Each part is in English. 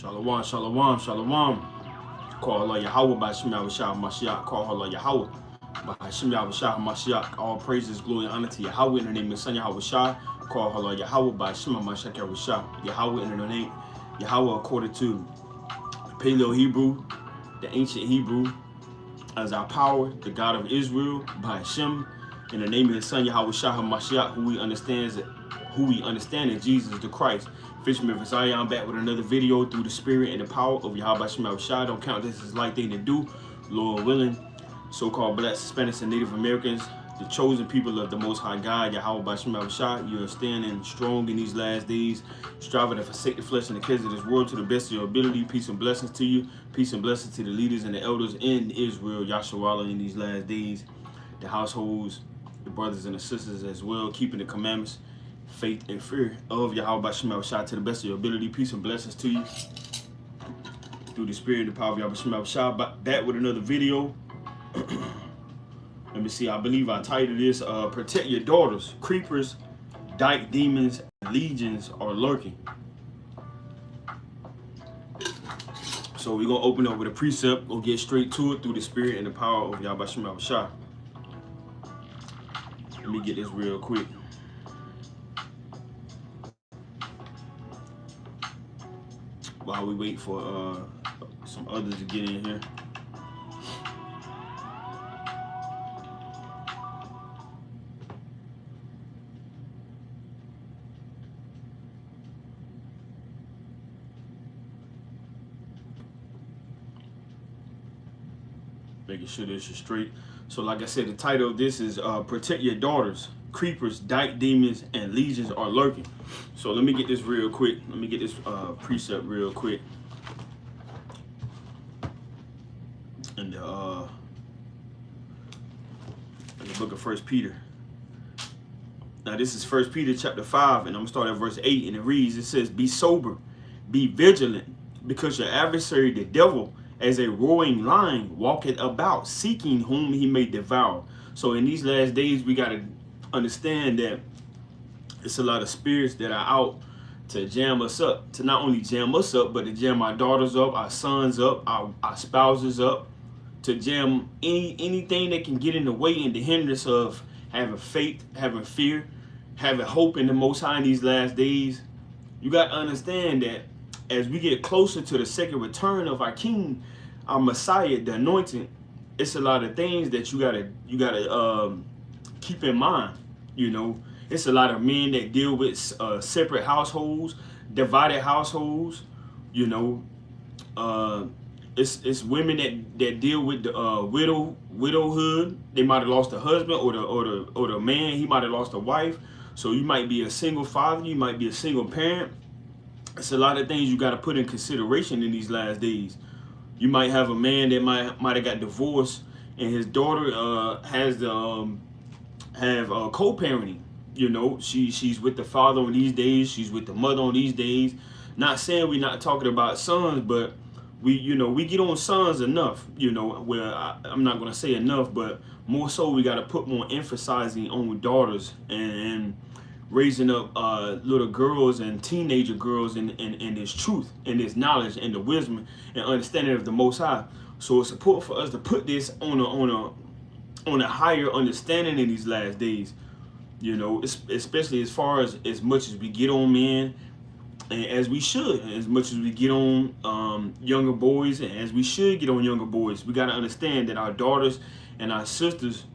Shalom, shalom, shalom. Call Allah Yahweh by Shem Yahushua Mashiach. Call Allah Yahweh by Shem Yahushua Mashiach. All praises, glory, and honor to Yahweh in the name of His Son Yahushua. Call Allah Yahweh by Shem Mashiach Yahushua. Yahweh in the name Yahweh according to Paleo Hebrew, the ancient Hebrew, as our power, the God of Israel by Shem in the name of His Son Yahushua Mashiach, who we understand is Jesus the Christ. Fisherman for Zion, back with another video through the spirit and the power of Yahweh Shem Yahushua. Don't count this as light thing to do, Lord willing. So-called blacks, Hispanics, and Native Americans, the chosen people of the Most High God, Yahweh Shem Yahushua, you are standing strong in these last days, striving to forsake the flesh and the cares of this world to the best of your ability. Peace and blessings to you. Peace and blessings to the leaders and the elders in Israel, Yahshua, in these last days, the households, the brothers and the sisters as well, keeping the commandments, faith and fear of Yahweh Shem Yahushua to the best of your ability. Peace and blessings to you through the spirit and the power of Yahweh Shem Yahushua. Back with another video. Let me see. I believe I titled this "Protect Your Daughters. Creepers, Dyke demons, and legions are lurking." So we're gonna open up with a precept. We'll get straight to it through the spirit and the power of Yahweh Shem Yahushua. Let me get this real quick. While we wait for some others to get in here. Making sure this is straight. So like I said, the title of this is Protect Your Daughters. Creepers, Dyke demons, and legions are lurking. So let me get this real quick. Let me get this precept real quick. In the book of 1 Peter. Now this is 1 Peter chapter 5, and I'm gonna start at verse 8, and it reads, it says, "Be sober, be vigilant, because your adversary the devil, as a roaring lion, walketh about, seeking whom he may devour." So in these last days, we gotta understand that it's a lot of spirits that are out to jam us up, to not only jam us up, but to jam our daughters up, our sons up, our spouses up, to jam anything that can get in the way and the hindrance of having faith, having fear, having hope in the Most High in these last days. You got to understand that as we get closer to the second return of our King, our Messiah, the Anointed, it's a lot of things that you gotta keep in mind. You know, it's a lot of men that deal with separate households, divided households. You know, it's women that deal with the widowhood. They might have lost a husband, or the man, he might have lost a wife. So you might be a single father, you might be a single parent. It's a lot of things you got to put in consideration in these last days. You might have a man that might have got divorced, and his daughter has the have co-parenting. You know, she's with the father on these days, she's with the mother on these days. Not saying we're not talking about sons, but we get on sons enough. You know, where I'm not gonna say enough, but more so we got to put more emphasizing on daughters and raising up little girls and teenager girls in this truth and this knowledge and the wisdom and understanding of the Most High. So it's important for us to put this on a higher understanding in these last days. You know, especially as far as much as we get on men, and as we should, as much as we get on younger boys, and as we should get on younger boys, we got to understand that our daughters and our sisters,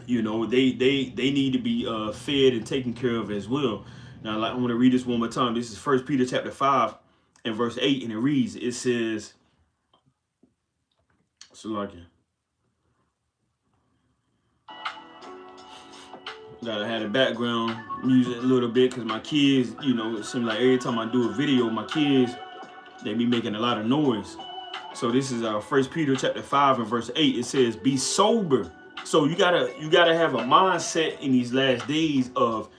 you know, they need to be fed and taken care of as well. Now, I want to read this one more time. This is 1 Peter chapter 5 and verse 8, and it reads, it says, so like, gotta have the background music a little bit because my kids, you know, it seems like every time I do a video, my kids, they be making a lot of noise. So this is 1 Peter chapter 5 and verse 8. It says, "Be sober." So you gotta have a mindset in these last days of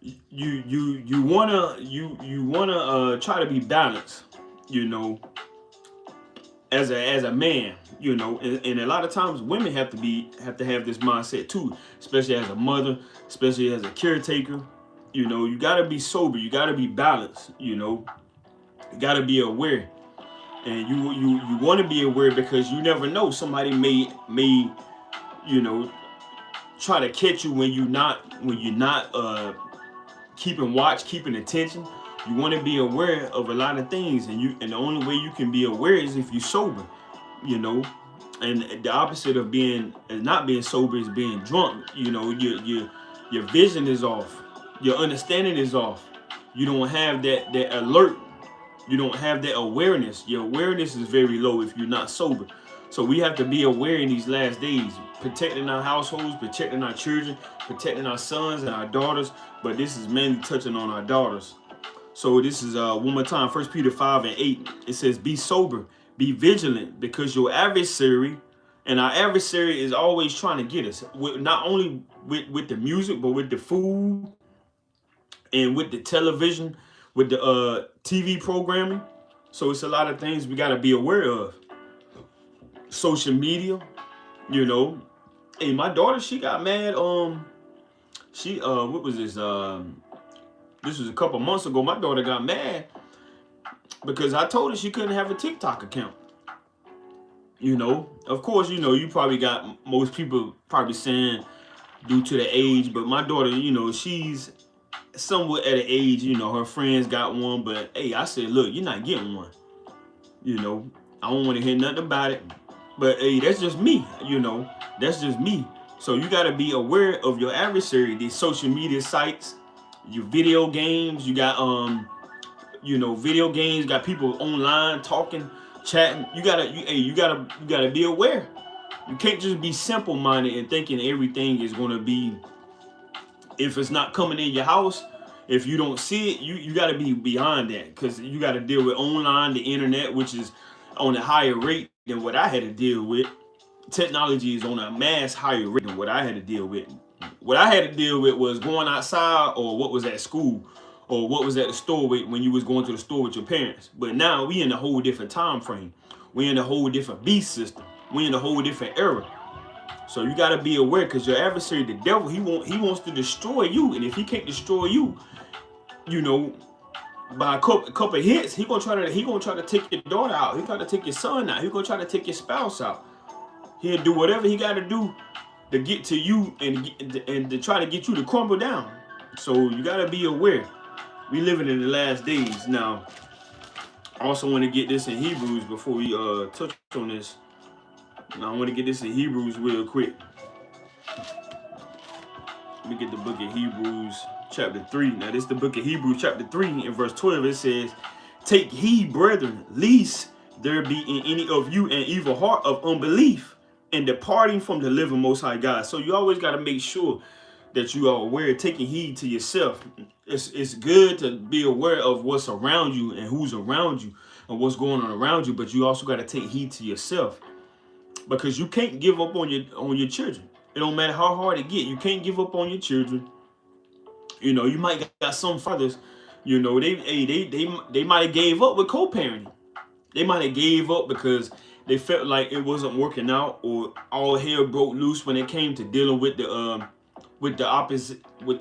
you wanna try to be balanced, you know, as a man, you know, and a lot of times women have to have this mindset too, especially as a mother, especially as a caretaker. You know, you gotta be sober, you gotta be balanced, you know. You got to be aware. And you want to be aware because you never know. Somebody may try to catch you when you're not keeping watch, keeping attention. You want to be aware of a lot of things, and the only way you can be aware is if you're sober, And the opposite of not being sober is being drunk. Your vision is off, your understanding is off. You don't have that alert. You don't have that awareness. Your awareness is very low if you're not sober. So we have to be aware in these last days, protecting our households, protecting our children, protecting our sons and our daughters. But this is mainly touching on our daughters. So this is one more time, 1 Peter 5:8. It says, be sober, be vigilant, because your adversary, and our adversary is always trying to get us, not only with the music, but with the food and with the television, with the TV programming. So it's a lot of things we got to be aware of. Social media, Hey, my daughter, she got mad. What was this? This was a couple months ago. My daughter got mad because I told her she couldn't have a TikTok account. Of course, you probably got most people probably saying due to the age, but my daughter, she's somewhat at an age, her friends got one, but hey, I said, look, you're not getting one. I don't want to hear nothing about it. But hey, that's just me, that's just me. So you got to be aware of your adversary, these social media sites, your video games. You got video games, got people online talking, chatting. You gotta be aware. You can't just be simple-minded and thinking everything is gonna be, if it's not coming in your house, if you don't see it, you gotta be beyond that, because you gotta deal with online, the internet, which is on a higher rate than what I had to deal with. Technology is on a mass higher rate than what I had to deal with. What I had to deal with was going outside, or what was at school, or what was at the store when you was going to the store with your parents. But now we in a whole different time frame. We in a whole different beast system. We in a whole different era. So you got to be aware, because your adversary, the devil, he wants to destroy you. And if he can't destroy you, by a couple of hits, he gonna try to take your daughter out. He try to take your son out. He gonna try to take your spouse out. He'll do whatever he got to do to get to you and to try to get you to crumble down. So you got to be aware. We living in the last days now. I also want to get this in Hebrews before we touch on this. Now I want to get this in Hebrews real quick. Let me get the book of Hebrews chapter 3. Now this is the book of Hebrews chapter 3 and verse 12. It says, take heed, brethren, lest there be in any of you an evil heart of unbelief, and departing from the living Most High God. So you always got to make sure that you are aware, taking heed to yourself. It's good to be aware of what's around you and who's around you and what's going on around you, but you also got to take heed to yourself, because you can't give up on your children. It don't matter how hard it get. You can't give up on your children. You might got some fathers, they might have gave up with co-parenting. They might have gave up because they felt like it wasn't working out, or all hell broke loose when it came to dealing with the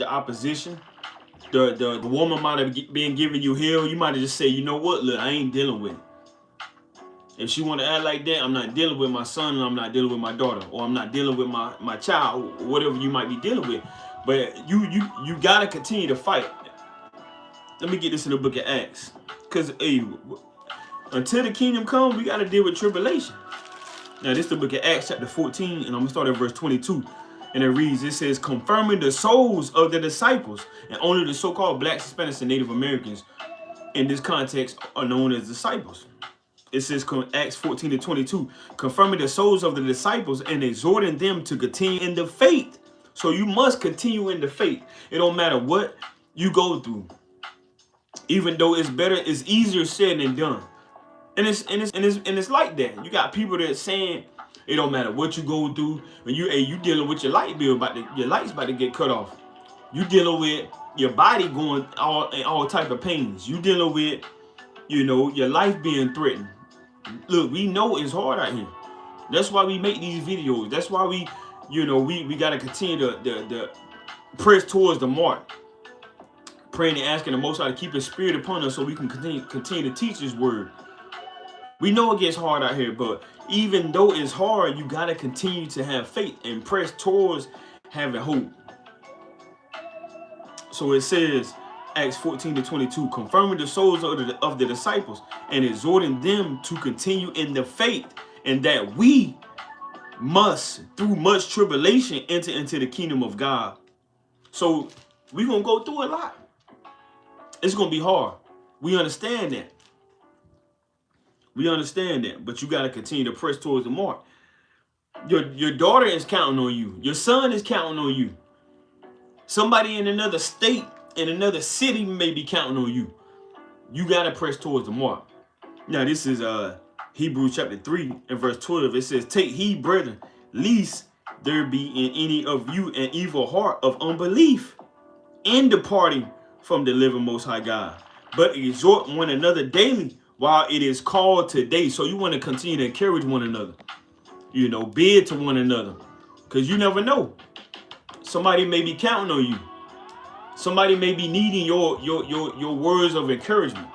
opposition. The woman might have been giving you hell. You might have just said, you know what, look, I ain't dealing with it. If she want to act like that, I'm not dealing with my son, and I'm not dealing with my daughter, or I'm not dealing with my child, or whatever you might be dealing with. But you gotta continue to fight. Let me get this in the book of Acts, because until the kingdom comes, we gotta deal with tribulation. Now this is the book of Acts chapter 14, and I'm gonna start at verse 22. And it reads, it says, confirming the souls of the disciples, and only the so-called blacks, Hispanics, and Native Americans in this context are known as disciples. It says, Acts 14:22, confirming the souls of the disciples and exhorting them to continue in the faith. So you must continue in the faith. It don't matter what you go through. Even though it's easier said than done. And it's like that. You got people that saying it don't matter what you go through. When you dealing with your light bill, your light's about to get cut off. You dealing with your body going all type of pains. You dealing with your life being threatened. Look, we know it's hard out here. That's why we make these videos. That's why we gotta continue to press towards the mark. Praying and asking the Most High to keep His Spirit upon us so we can continue to teach His word. We know it gets hard out here, but even though it's hard, you got to continue to have faith and press towards having hope. So it says, Acts 14-22, confirming the souls of the disciples and exhorting them to continue in the faith, and that we must, through much tribulation, enter into the kingdom of God. So we're going to go through a lot. It's going to be hard. We understand that. We understand that. But you got to continue to press towards the mark. Your daughter is counting on you. Your son is counting on you. Somebody in another state, in another city may be counting on you. You got to press towards the mark. Now, this is Hebrews chapter 3 and verse 12. It says, take heed, brethren, lest there be in any of you an evil heart of unbelief in departing from the living Most High God. But exhort one another daily while it is called today. So you want to continue to encourage one another. You know, bid to one another. Because you never know. Somebody may be counting on you. Somebody may be needing your words of encouragement.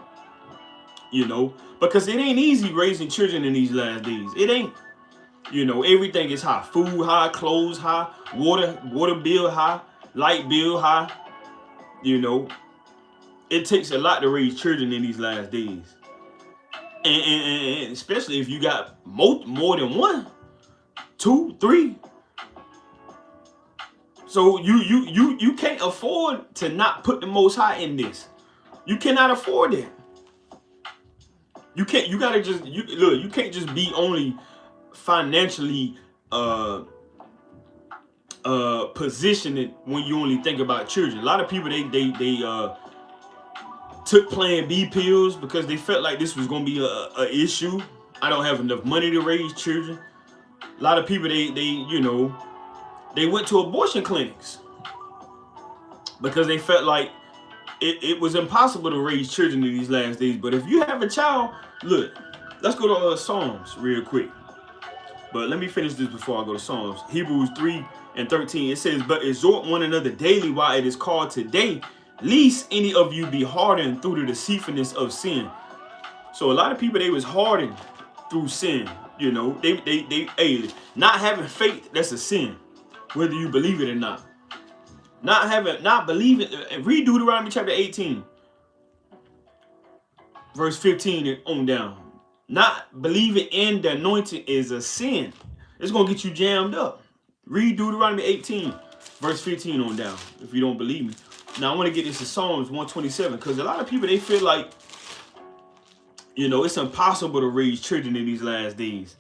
You know, because it ain't easy raising children in these last days. It ain't. You know, everything is high. Food high, clothes high, water bill high, light bill high. You know, it takes a lot to raise children in these last days. And especially if you got more than 1, 2, 3. So you can't afford to not put the Most High in this. You cannot afford it. You can't. You gotta just look. You can't just be only financially positioned when you only think about children. A lot of people they took Plan B pills because they felt like this was gonna be a issue. I don't have enough money to raise children. A lot of people they went to abortion clinics because they felt like it was impossible to raise children in these last days. But if you have a child, look, let's go to Psalms real quick. But let me finish this before I go to Psalms. Hebrews 3:13, it says, but exhort one another daily while it is called today, lest any of you be hardened through the deceitfulness of sin. So a lot of people, they was hardened through sin. You know, they not having faith, that's a sin, whether you believe it or not. Not believing. Read Deuteronomy chapter 18, verse 15 on down. Not believing in the anointing is a sin. It's gonna get you jammed up. Read Deuteronomy 18, verse 15 on down, if you don't believe me. Now I want to get into Psalms 127, because a lot of people, they feel like, you know, it's impossible to raise children in these last days.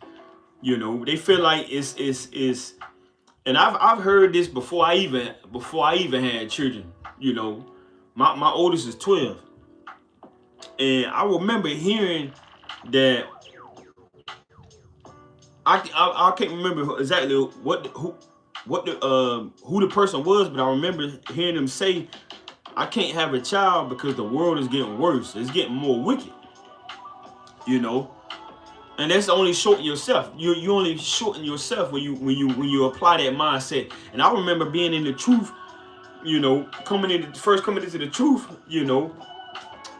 You know, they feel like it's and I've heard this before I even had children. You know, my oldest is 12, and I remember hearing that. I can't remember exactly who the person was, but I remember hearing them say, I can't have a child because the world is getting worse. It's getting more wicked. You know, and that's only shorten yourself. You only shorten yourself when you apply that mindset. And I remember being in the truth, you know, coming into the truth. You know,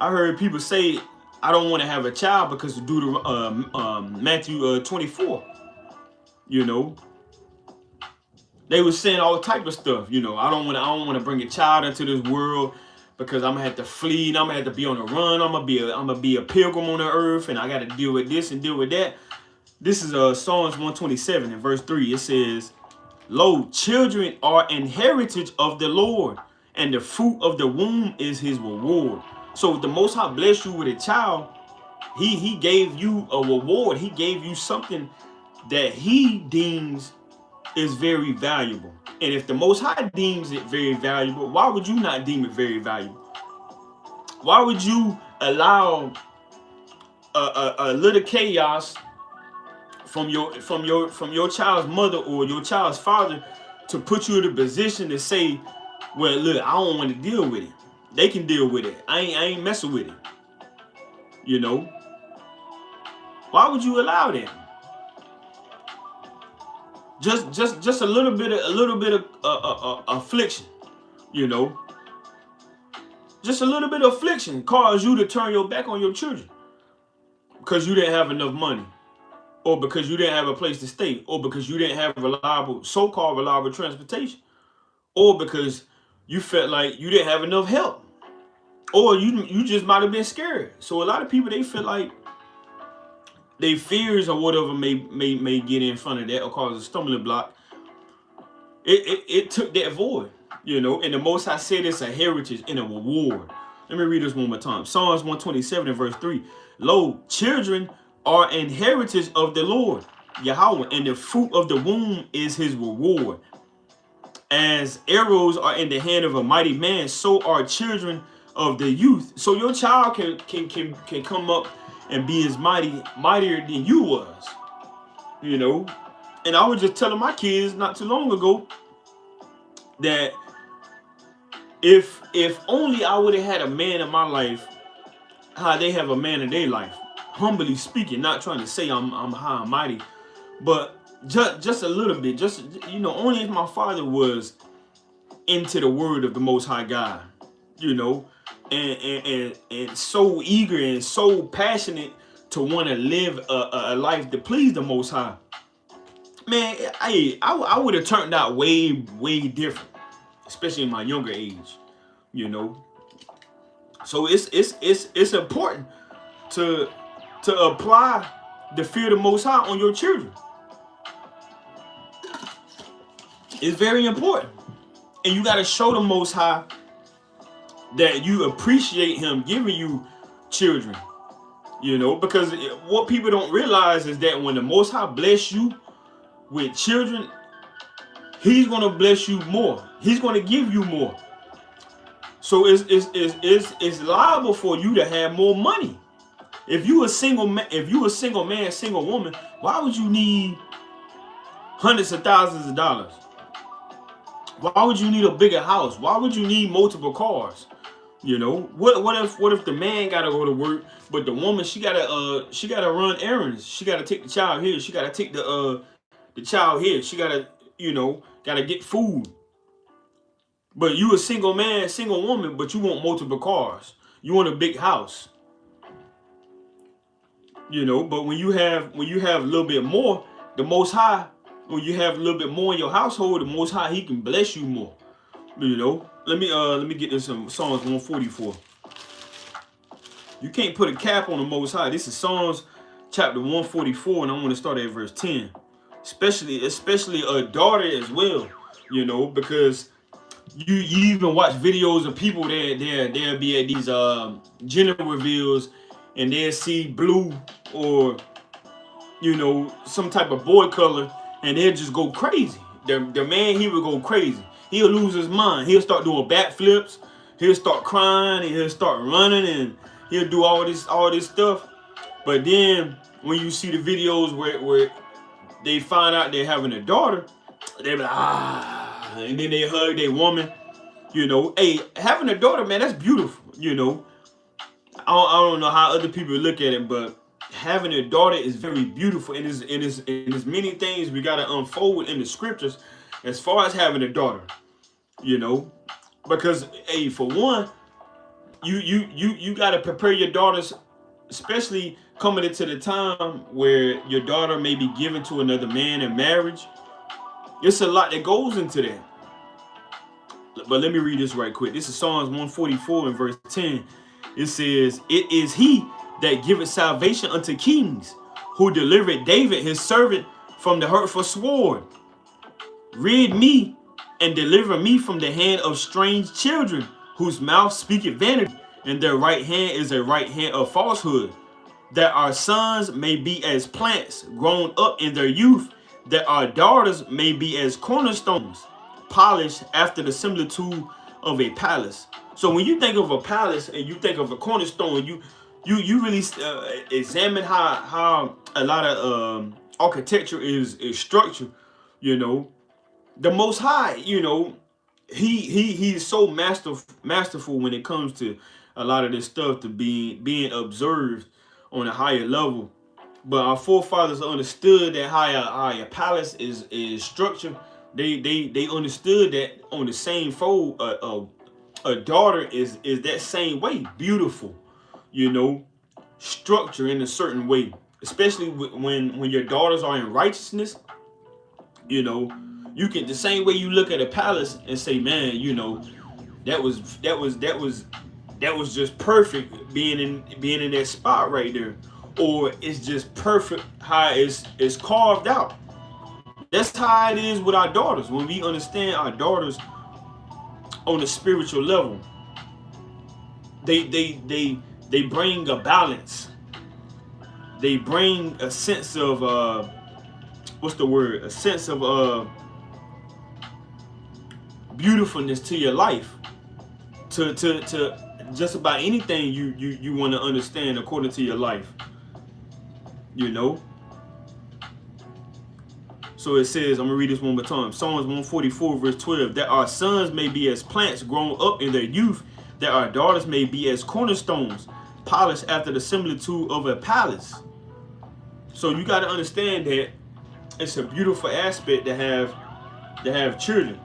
I heard people say, I don't want to have a child because due to Matthew 24. You know, they were saying all type of stuff. You know, I don't want to bring a child into this world because I'm gonna have to flee and I'm gonna have to be on the run. I'm gonna be a pilgrim on the earth, and I got to deal with this and deal with that. This is Psalms 127 in verse 3. It says, "Lo, children are an heritage of the Lord, and the fruit of the womb is His reward." So if the Most High bless you with a child, He gave you a reward. He gave you something that He deems is very valuable. And if the Most High deems it very valuable, why would you not deem it very valuable? Why would you allow a little chaos from your child's mother or your child's father to put you in a position to say, well, look, I don't want to deal with it. They can deal with it. I ain't messing with it. You know? Why would you allow that? Just a little bit of affliction, you know. just a little bit of affliction caused you to turn your back on your children because you didn't have enough money, or because you didn't have a place to stay, or because you didn't have reliable, so-called reliable transportation, or because you felt like you didn't have enough help, or you just might have been scared. So a lot of people, they feel like their fears or whatever may get in front of that or cause a stumbling block. It took that void, you know, and the Most High said it's a heritage and a reward. Let me read this one more time. Psalms 127 and verse 3. Lo, children are an heritage of the Lord, Yahweh, and the fruit of the womb is his reward. As arrows are in the hand of a mighty man, so are children of the youth. So your child can come up and be as mightier than you was, you know. And I was just telling my kids not too long ago that if only I would have had a man in my life, how they have a man in their life, humbly speaking, not trying to say I'm high and mighty, but just a little bit, just, you know, only if my father was into the word of the Most High God, you know, and so eager and so passionate to want to live a life to please the Most High. Man, I would have turned out way different, especially in my younger age, you know. So it's important to apply the fear of the Most High on your children. It's very important, and you got to show the Most High that you appreciate him giving you children, you know, because what people don't realize is that when the Most High bless you with children, he's going to bless you more. He's going to give you more. So it's liable for you to have more money. If you a single man, single woman, why would you need hundreds of thousands of dollars? Why would you need a bigger house? Why would you need multiple cars? You know, what if the man gotta go to work, but the woman, she gotta run errands. She gotta take the child here. She gotta take the child here. She gotta get food. But you a single man, single woman, but you want multiple cars. You want a big house. You know, but when you have a little bit more, the Most High, when you have a little bit more in your household, the Most High, he can bless you more. You know, let me get this in Psalms 144. You can't put a cap on the Most High. This is Psalms chapter 144, and I want to start at verse 10. Especially a daughter as well, you know, because you even watch videos of people they'll be at these gender reveals, and they'll see blue or, you know, some type of boy color, and they'll just go crazy. The man, he will go crazy. He'll lose his mind. He'll start doing backflips. He'll start crying, and he'll start running, and he'll do all this stuff. But then when you see the videos where they find out they're having a daughter, they be like, and then they hug their woman. You know, hey, having a daughter, man, that's beautiful. You know, I don't know how other people look at it, but having a daughter is very beautiful, and there's many things we gotta unfold in the scriptures as far as having a daughter. You know, because hey, for one, you gotta prepare your daughters, especially coming into the time where your daughter may be given to another man in marriage. It's a lot that goes into that. But let me read this right quick. This is Psalms 144 and verse 10. It says, "It is he that giveth salvation unto kings, who delivered David his servant from the hurtful sword. Rid me and deliver me from the hand of strange children, whose mouth speaketh vanity, and their right hand is a right hand of falsehood. That our sons may be as plants grown up in their youth, that our daughters may be as cornerstones, polished after the similitude of a palace." So when you think of a palace and you think of a cornerstone, you really examine how a lot of architecture is structured. You know, the Most High, you know, he's so masterful when it comes to a lot of this stuff to being observed on a higher level. But our forefathers understood that how a palace is structured. They understood that on the same fold, a daughter is that same way, beautiful, you know, structure in a certain way, especially when your daughters are in righteousness. You know, you can, the same way you look at a palace and say, man, you know, that was just perfect being in that spot right there, or it's just perfect how it's carved out. That's how it is with our daughters. When we understand our daughters on a spiritual level, they bring a balance. They bring a sense of what's the word? A sense of beautifulness to your life. To just about anything you want to understand according to your life. You know? So it says, I'm going to read this one more time. Psalms 144 verse 12. That our sons may be as plants grown up in their youth, that our daughters may be as cornerstones, polished after the similitude of a palace. So you got to understand that it's a beautiful aspect to have children.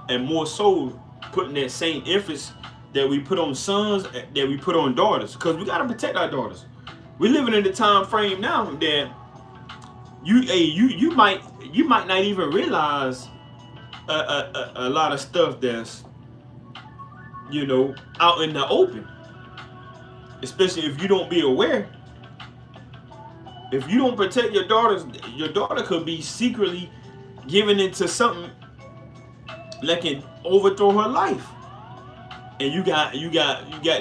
And more so, putting that same emphasis that we put on sons, that we put on daughters. Because we got to protect our daughters. We're living in the time frame now that you might not even realize a lot of stuff that's, you know, out in the open. Especially if you don't be aware. If you don't protect your daughters, your daughter could be secretly giving into something that can overthrow her life. And you got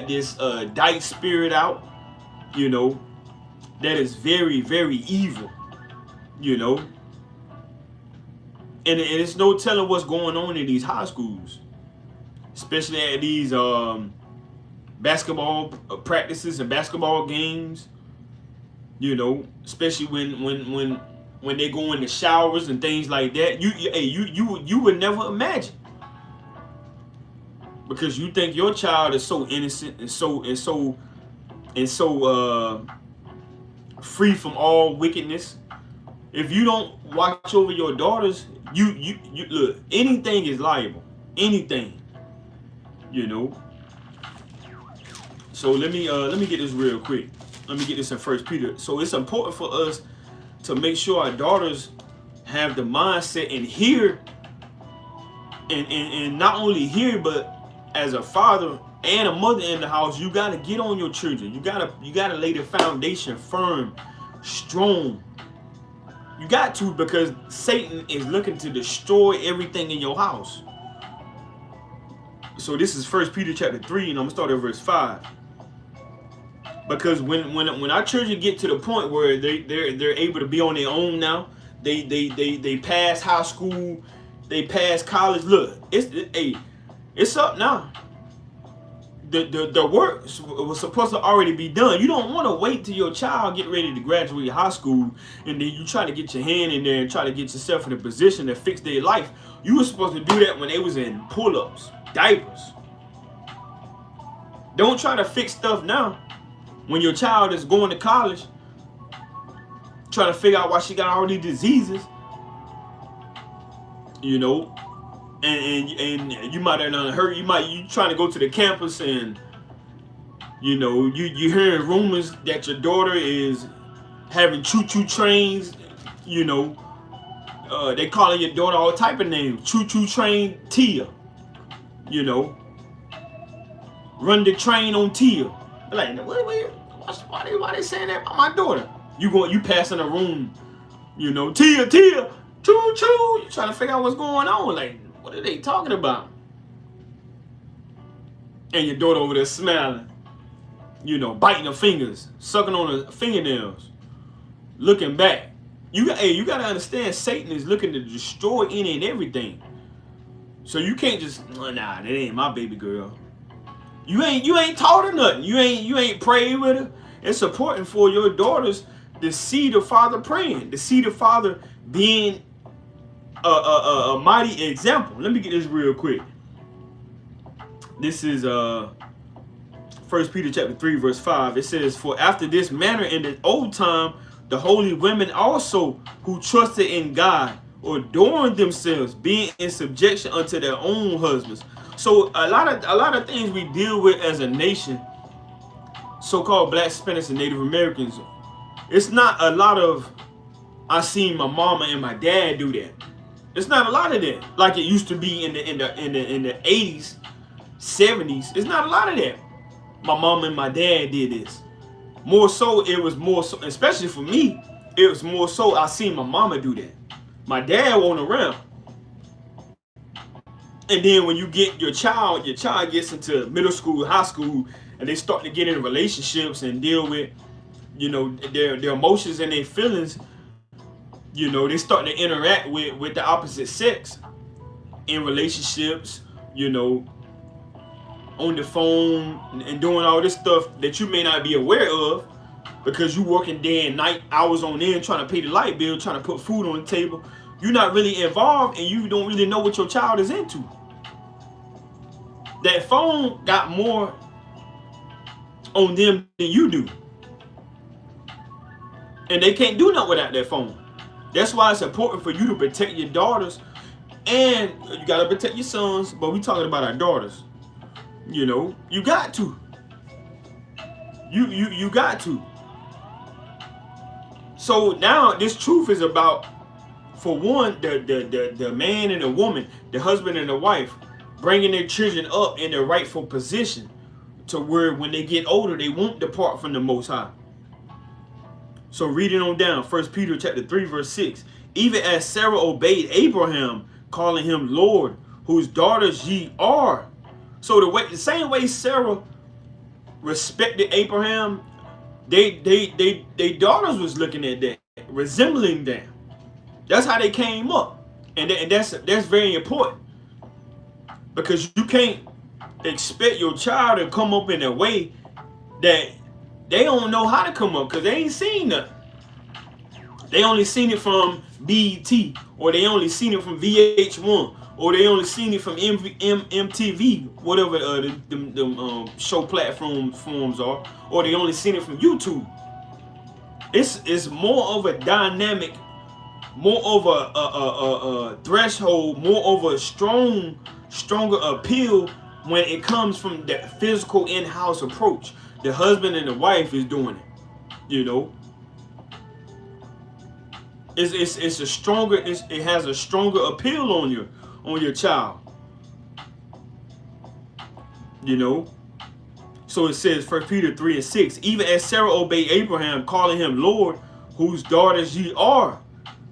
this Dyke spirit out, you know, that is very, very evil, you know. And it's no telling what's going on in these high schools, especially at these basketball practices and basketball games, you know, especially when they go in the showers and things like that. You would never imagine, because you think your child is so innocent and so free from all wickedness. If you don't watch over your daughters, you look, anything is liable. Anything. You know. So let me get this real quick. Let me get this in 1 Peter. So it's important for us to make sure our daughters have the mindset and hear, and not only hear, but as a father and a mother in the house, you gotta get on your children. You gotta lay the foundation firm, strong. You got to, because Satan is looking to destroy everything in your house. So this is 1 Peter chapter 3, and I'm gonna start at verse 5. Because when our children get to the point where they're able to be on their own now, they pass high school, they pass college. Look, it's up now. The work was supposed to already be done. You don't want to wait till your child get ready to graduate high school and then you try to get your hand in there and try to get yourself in a position to fix their life. You were supposed to do that when they was in pull-ups, diapers. Don't try to fix stuff now when your child is going to college, trying to figure out why she got all these diseases, you know. And you might have done hurt. You trying to go to the campus, and you know you hearing rumors that your daughter is having choo-choo trains. You know, they calling your daughter all type of names. Choo-choo train Tia. You know, run the train on Tia. Like, why they saying that about my daughter? You passing a room. You know, Tia, choo-choo. You trying to figure out what's going on. Like, what are they talking about? And your daughter over there smiling, you know, biting her fingers, sucking on her fingernails, looking back. You got to understand, Satan is looking to destroy any and everything. So you can't just, nah, that ain't my baby girl. You ain't taught her nothing. You ain't prayed with her. It's important for your daughters to see the father praying, to see the father being a mighty example. Let me get this real quick. This is 1 Peter chapter 3 verse 5. It says, for after this manner in the old time, the holy women also who trusted in God adorned themselves, being in subjection unto their own husbands. So a lot of things we deal with as a nation, so-called Black, Hispanics, and Native Americans, it's not a lot of I seen my mama and my dad do that. It's not a lot of that like it used to be in the 80s, 70s. It's not a lot of that. My mom and my dad did this. More so, it was more so, especially for me, it was more so I seen my mama do that. My dad wasn't around. And then when you get your child gets into middle school, high school, and they start to get in relationships and deal with, their emotions and their feelings, they start to interact with the opposite sex in relationships, on the phone and doing all this stuff that you may not be aware of because you working day and night, hours on end, trying to pay the light bill, trying to put food on the table. You're not really involved and you don't really know what your child is into. That phone got more on them than you do. And they can't do nothing without that phone. That's why it's important for you to protect your daughters, and you got to protect your sons, but we talking about our daughters. You got to. You got to. So now this truth is about, for one, the man and the woman, the husband and the wife, bringing their children up in their rightful position to where when they get older, they won't depart from the Most High. So reading on down, 1 Peter chapter 3, verse 6. Even as Sarah obeyed Abraham, calling him Lord, whose daughters ye are. So the same way Sarah respected Abraham, they daughters was looking at that, resembling that. That's how they came up, and that's very important, because you can't expect your child to come up in a way that they don't know how to come up, because they ain't seen nothing. They only seen it from BET, or they only seen it from VH1, or they only seen it from MTV, whatever the show platforms are, or they only seen it from YouTube. It's more of a dynamic, more of a threshold, more of a stronger appeal when it comes from that physical in-house approach. The husband and the wife is doing it, It's a stronger. It has a stronger appeal on your child. So it says 1 Peter 3 and 6. Even as Sarah obeyed Abraham, calling him Lord, whose daughters ye are,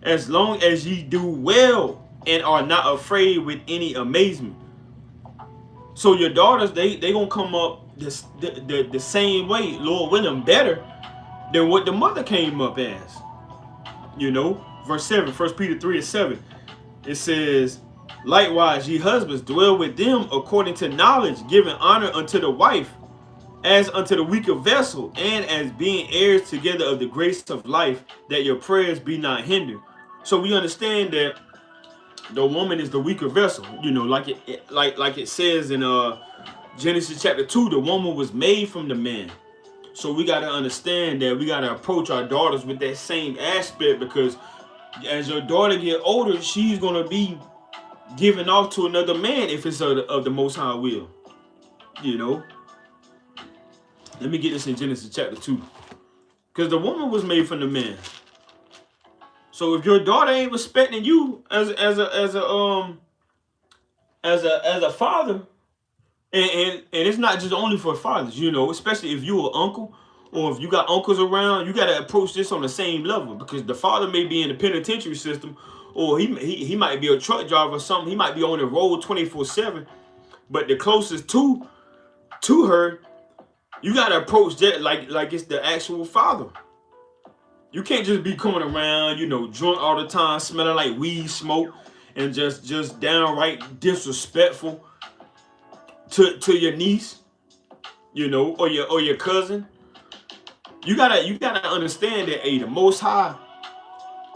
as long as ye do well and are not afraid with any amazement. So your daughters, they gonna come up the same way, Lord willing, better than what the mother came up as. Verse 7, 1 Peter 3 and 7. It says, likewise, ye husbands, dwell with them according to knowledge, giving honor unto the wife, as unto the weaker vessel, and as being heirs together of the grace of life, that your prayers be not hindered. So we understand that the woman is the weaker vessel, like it says in Genesis chapter 2, the woman was made from the man. So we got to understand that we got to approach our daughters with that same aspect, because as your daughter get older, she's going to be given off to another man if it's of the Most High will. Let me get this in Genesis chapter 2. Because the woman was made from the man. So if your daughter ain't respecting you as a father, and it's not just only for fathers, especially if you're an uncle or if you got uncles around, you got to approach this on the same level, because the father may be in the penitentiary system, or he might be a truck driver or something. He might be on the road 24/7, but the closest to her, you got to approach that like it's the actual father. You can't just be coming around, drunk all the time, smelling like weed smoke, and just downright disrespectful to your niece, or your cousin. You gotta understand that the Most High,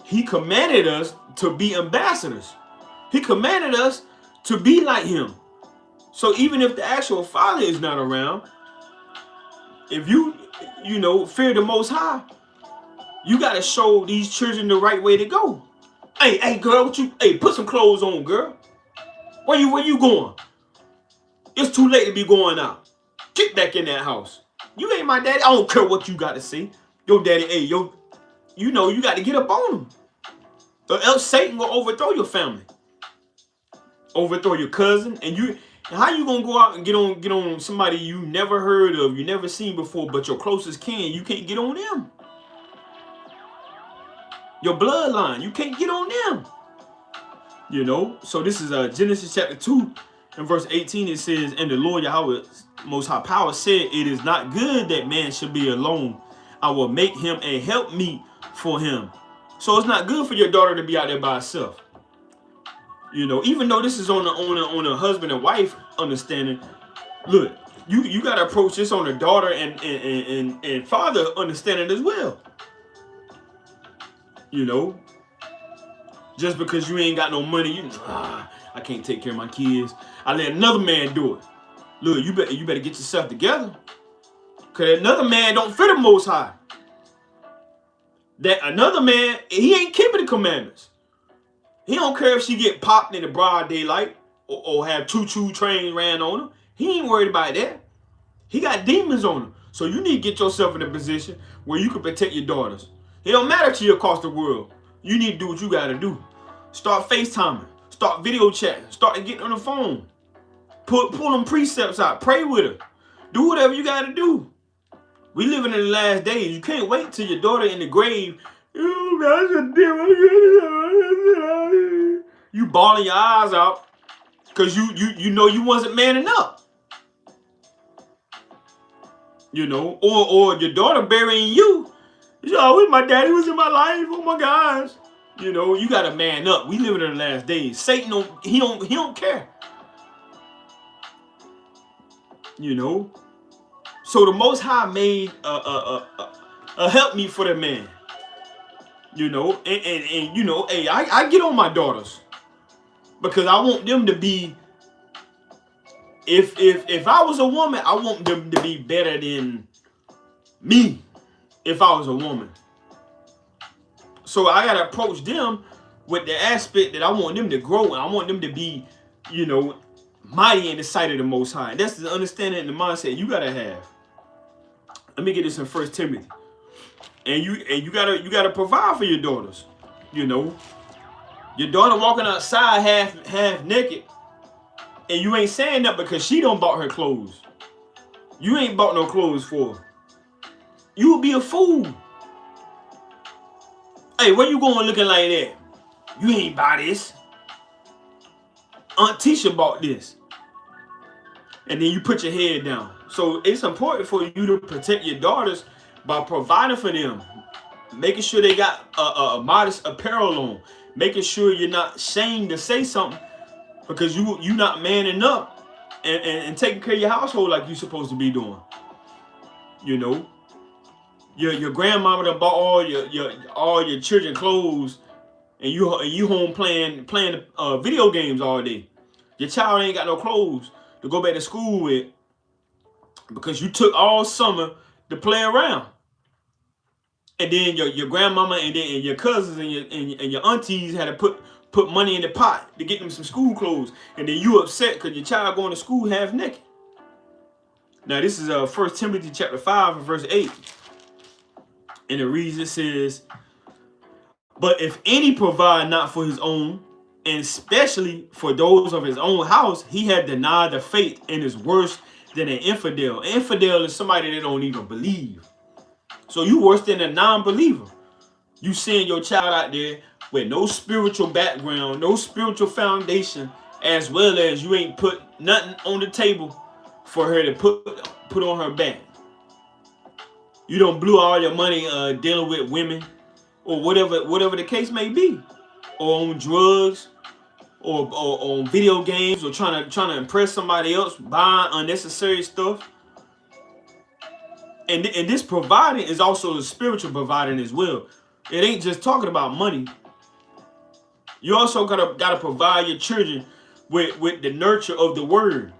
He commanded us to be ambassadors. He commanded us to be like Him. So even if the actual father is not around, if you fear the Most High, you gotta show these children the right way to go. Hey girl, put some clothes on, girl. Where you going? It's too late to be going out. Get back in that house. You ain't my daddy. I don't care what you got to say. Your daddy, hey, you know you got to get up on him. Or else Satan will overthrow your family. Overthrow your cousin. And how you gonna go out and get on somebody you never heard of, you never seen before, but your closest kin, you can't get on them. Your bloodline, you can't get on them. You know, so this is Genesis chapter 2 and verse 18. It says, and the Lord Yahweh Most High Power said, it is not good that man should be alone. I will make him a helpmeet for him. So it's not good for your daughter to be out there by herself. You know, even though this is on a husband and wife understanding, look, you gotta approach this on a daughter and father understanding as well. You know, just because you ain't got no money, I can't take care of my kids. I let another man do it. Look, you better get yourself together. Cause another man don't fear the Most High. That another man, he ain't keeping the commandments. He don't care if she get popped in the broad daylight or have choo-choo trains ran on him. He ain't worried about that. He got demons on him. So you need to get yourself in a position where you can protect your daughters. It don't matter to you across the world. You need to do what you got to do. Start FaceTiming. Start video chatting. Start getting on the phone. Pull them precepts out. Pray with her. Do whatever you got to do. We living in the last days. You can't wait till your daughter in the grave. You bawling your eyes out because you know you wasn't man enough. You know, or your daughter burying you. Yo, my daddy was in my life. Oh my gosh. You know, you gotta man up. We living in the last days. Satan don't care. You know. So the Most High made a help me for the man. You know, and you know, hey, I get on my daughters because I want them to be. If I was a woman, I want them to be better than me. If I was a woman, so I gotta approach them with the aspect that I want them to grow and I want them to be, you know, mighty in the sight of the Most High. That's the understanding and the mindset you gotta have. Let me get this in 1 Timothy. And you gotta provide for your daughters. You know, your daughter walking outside half naked, and you ain't saying that because she don't bought her clothes. You ain't bought no clothes for her. You would be a fool. Hey, where you going looking like that? You ain't buy this. Aunt Tisha bought this. And then you put your head down. So it's important for you to protect your daughters by providing for them. Making sure they got a modest apparel on. Making sure you're not ashamed to say something because you not manning up and taking care of your household like you're supposed to be doing. You know. Your grandmama done bought all your children clothes, and you home playing video games all day. Your child ain't got no clothes to go back to school with because you took all summer to play around. And then your grandmama and your cousins and your aunties had to put money in the pot to get them some school clothes, and then you upset because your child going to school half naked. Now this is 1 Timothy chapter 5 and verse 8. And it reads, it says, but if any provide not for his own, and especially for those of his own house, he had denied the faith and is worse than an infidel. An infidel is somebody that don't even believe. So you worse than a non-believer. You send your child out there with no spiritual background, no spiritual foundation, as well as you ain't put nothing on the table for her to put on her back. You don't blew all your money dealing with women or whatever the case may be, or on drugs, or on video games, or trying to impress somebody else, buying unnecessary stuff. And this providing is also the spiritual providing as well. It ain't just talking about money. You also gotta provide your children with the nurture of the word.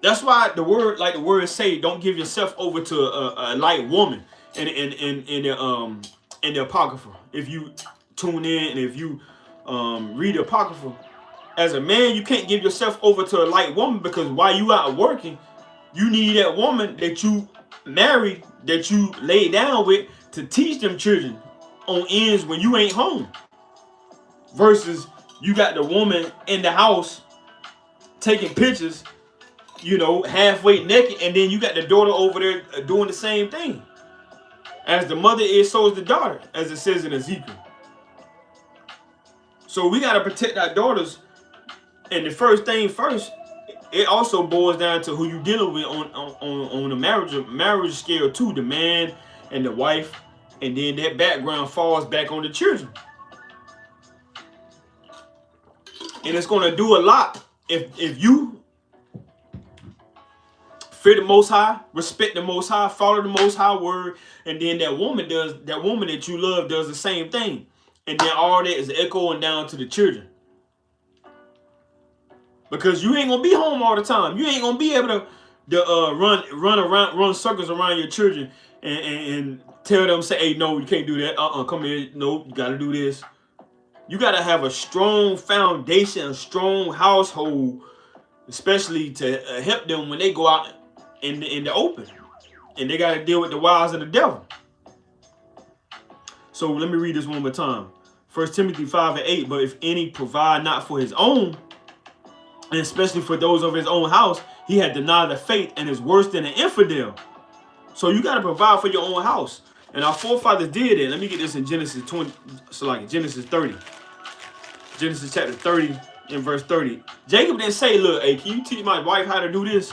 That's why the word say, don't give yourself over to a light woman in the Apocrypha. If you tune in and if you read the Apocrypha, As a man, you can't give yourself over to a light woman, because while you out working, you need that woman that you married, that you lay down with, to teach them children on ends when you ain't home. Versus you got the woman in the house taking pictures, you know, halfway naked, and then you got the daughter over there doing the same thing. As the mother is, so is the daughter, as it says in Ezekiel. So we got to protect our daughters. And the first thing first, it also boils down to who you dealing with on the marriage scale too, the man and the wife, and then that background falls back on the children. And it's going to do a lot if you fear the Most High, respect the Most High, follow the Most High word, and then that woman that you love does the same thing, and then all that is echoing down to the children. Because you ain't gonna be home all the time. You ain't gonna be able to run circles around your children and tell them, say, hey, no, you can't do that. Come here. No, you gotta do this. You gotta have a strong foundation, a strong household, especially to help them when they go out in the open, and they gotta deal with the wiles of the devil. So let me read this one more time. 1 Timothy 5:8. But if any provide not for his own, and especially for those of his own house, he had denied the faith and is worse than an infidel. So you got to provide for your own house. And our forefathers did it. Let me get this in Genesis 20, so like Genesis 30. Genesis chapter 30 and verse 30. Jacob didn't say, look, hey, can you teach my wife how to do this?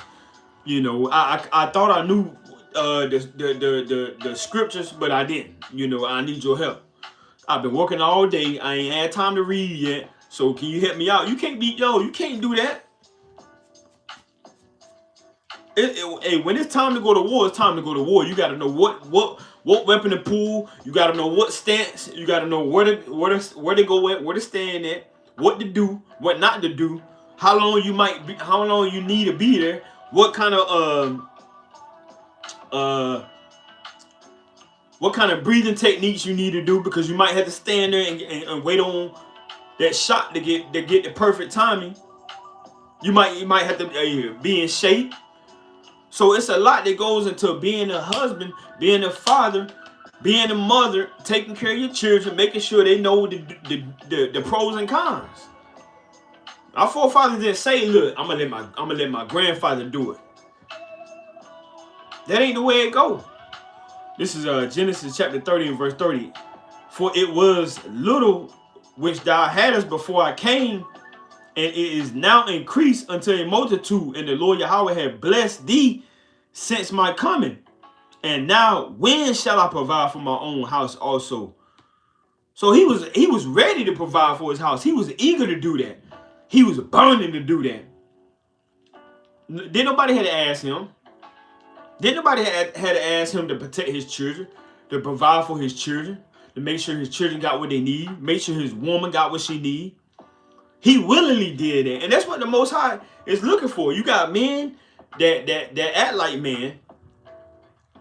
You know, I thought I knew the scriptures, but I didn't. You know, I need your help. I've been working all day. I ain't had time to read yet. So can you help me out? You can't you can't do that. Hey, when it's time to go to war, it's time to go to war. You got to know what weapon to pull. You got to know what stance. You got to know where to go at, where to stand at, what to do, what not to do, how long you need to be there, what kind of breathing techniques you need to do, because you might have to stand there and wait on that shot to get the perfect timing. You might have to be in shape. So it's a lot that goes into being a husband, being a father, being a mother, taking care of your children, making sure they know the pros and cons. Our forefathers didn't say, look, I'm gonna let my grandfather do it. That ain't the way it goes. This is Genesis chapter 30 and verse 30. For it was little which thou hadst before I came, and it is now increased unto a multitude, and the Lord Yahweh had blessed thee since my coming. And now when shall I provide for my own house also? So he was ready to provide for his house. He was eager to do that. He was burning to do that. Didn't nobody had to ask him. Didn't nobody had to ask him to protect his children, to provide for his children, to make sure his children got what they need, make sure his woman got what she need. He willingly did it. And that's what the Most High is looking for. You got men that act like men,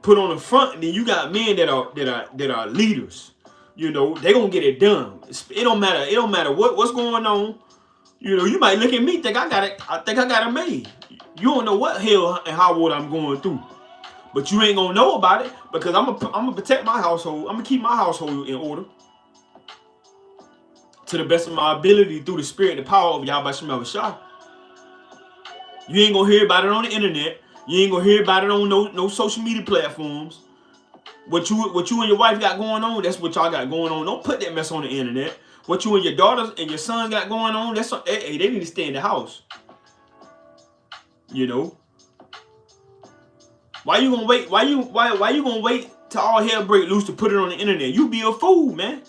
put on the front, and then you got men that are leaders. You know, they gonna get it done. It don't matter what's going on. You know, you might look at me, think I got it made. You don't know what hell and how what I'm going through. But you ain't gonna know about it, because I'm gonna protect my household. I'm gonna keep my household in order to the best of my ability through the spirit and the power of Yahweh Shem Yahushua. You ain't gonna hear about it on the internet. You ain't gonna hear about it on no social media platforms. What you and your wife got going on, that's what y'all got going on. Don't put that mess on the internet. What you and your daughters and your sons got going on, they need to stay in the house. You know. Why you gonna wait? Why you gonna wait till all hell break loose to put it on the internet? You be a fool, man.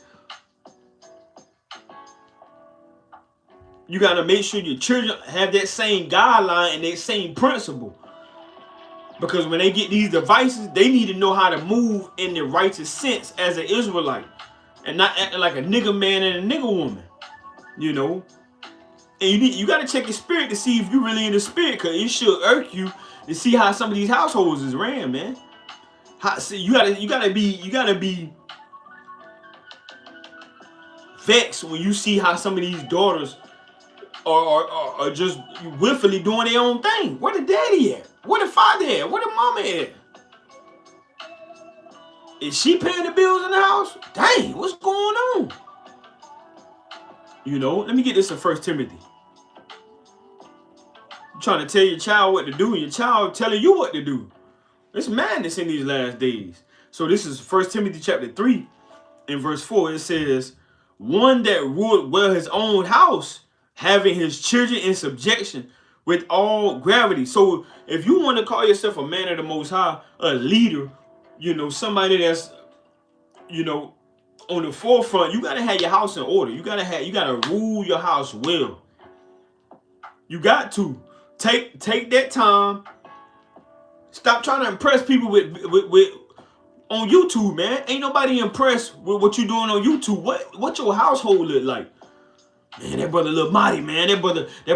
You gotta make sure your children have that same guideline and that same principle. Because when they get these devices, they need to know how to move in the righteous sense as an Israelite, and not acting like a nigga man and a nigga woman. You know. And you gotta check your spirit to see if you really in the spirit, because it should irk you to see how some of these households is ran, man. You gotta be vexed when you see how some of these daughters or just willfully doing their own thing. Where the daddy at? Where the father at? Where the mama at? Is she paying the bills in the house? Dang, what's going on? You know, let me get this in 1 Timothy. You're trying to tell your child what to do, and your child telling you what to do. It's madness in these last days. So this is 1 Timothy chapter 3 and verse 4. It says, one that ruled well his own house, having his children in subjection with all gravity. So if you want to call yourself a man of the Most High, a leader, you know, somebody that's, you know, on the forefront, you got to have your house in order. You got to rule your house well. You got to take that time. Stop trying to impress people with on YouTube, man. Ain't nobody impressed with what you doing on YouTube. What your household look like? Man, that brother look mighty, man. That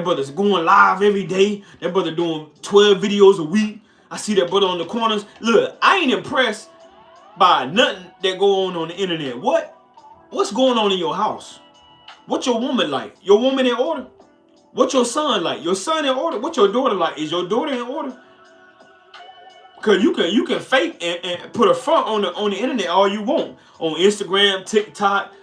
brother's going live every day. That brother doing 12 videos a week. I see that brother on the corners. Look, I ain't impressed by nothing that go on the internet. What's going on in your house? What your woman like? Your woman in order? What your son like? Your son in order? What your daughter like? Is your daughter in order? Cause you can fake and put a front on the internet all you want. On Instagram, TikTok,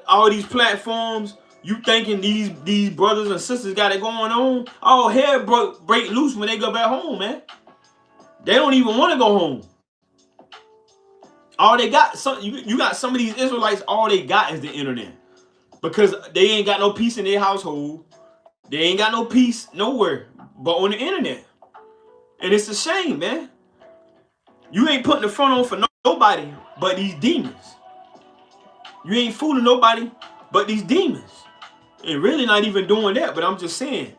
all these platforms. You thinking these brothers and sisters got it going on? Oh, hell break loose when they go back home, man. They don't even want to go home. All they got, you got some of these Israelites, all they got is the internet. Because they ain't got no peace in their household. They ain't got no peace nowhere but on the internet. And it's a shame, man. You ain't putting the front on for nobody but these demons. You ain't fooling nobody but these demons. And really not even doing that, but I'm just saying.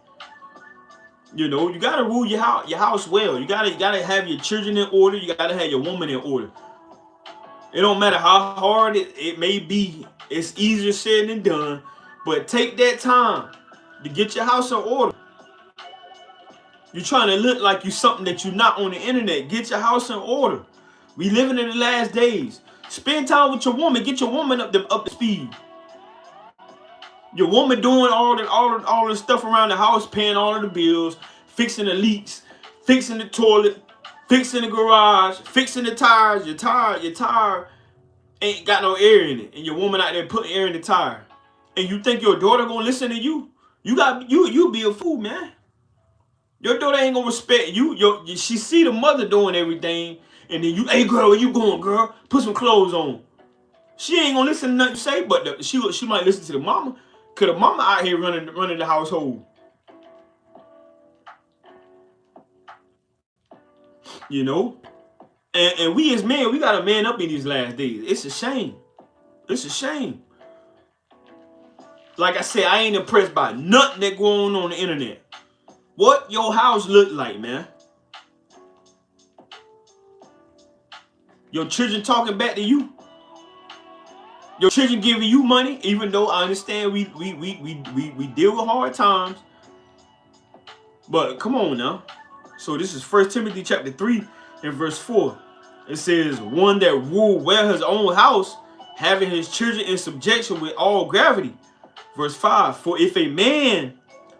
You know, you gotta rule your house well. You gotta have your children in order. You gotta have your woman in order. It don't matter how hard it may be. It's easier said than done. But take that time to get your house in order. You're trying to look like you something that you're not on the internet. Get your house in order. We living in the last days. Spend time with your woman. Get your woman up to speed. Your woman doing all the stuff around the house, paying all of the bills, fixing the leaks, fixing the toilet, fixing the garage, fixing the tires. Your tire ain't got no air in it, and your woman out there putting air in the tire. And you think your daughter gonna listen to you? You be a fool, man. Your daughter ain't gonna respect you. She see the mother doing everything, and then hey girl, where you going, girl? Put some clothes on. She ain't gonna listen to nothing you say, but she might listen to the mama. Cause the mama out here running the household. You know? And we as men, we gotta man up in these last days. It's a shame. It's a shame. Like I said, I ain't impressed by nothing that going on the internet. What your house look like, man? Your children talking back to you? Your children giving you money, even though I understand we deal with hard times. But come on now. So this is 1 Timothy chapter 3 and verse 4. It says, one that ruled well his own house, having his children in subjection with all gravity. Verse 5, for if a man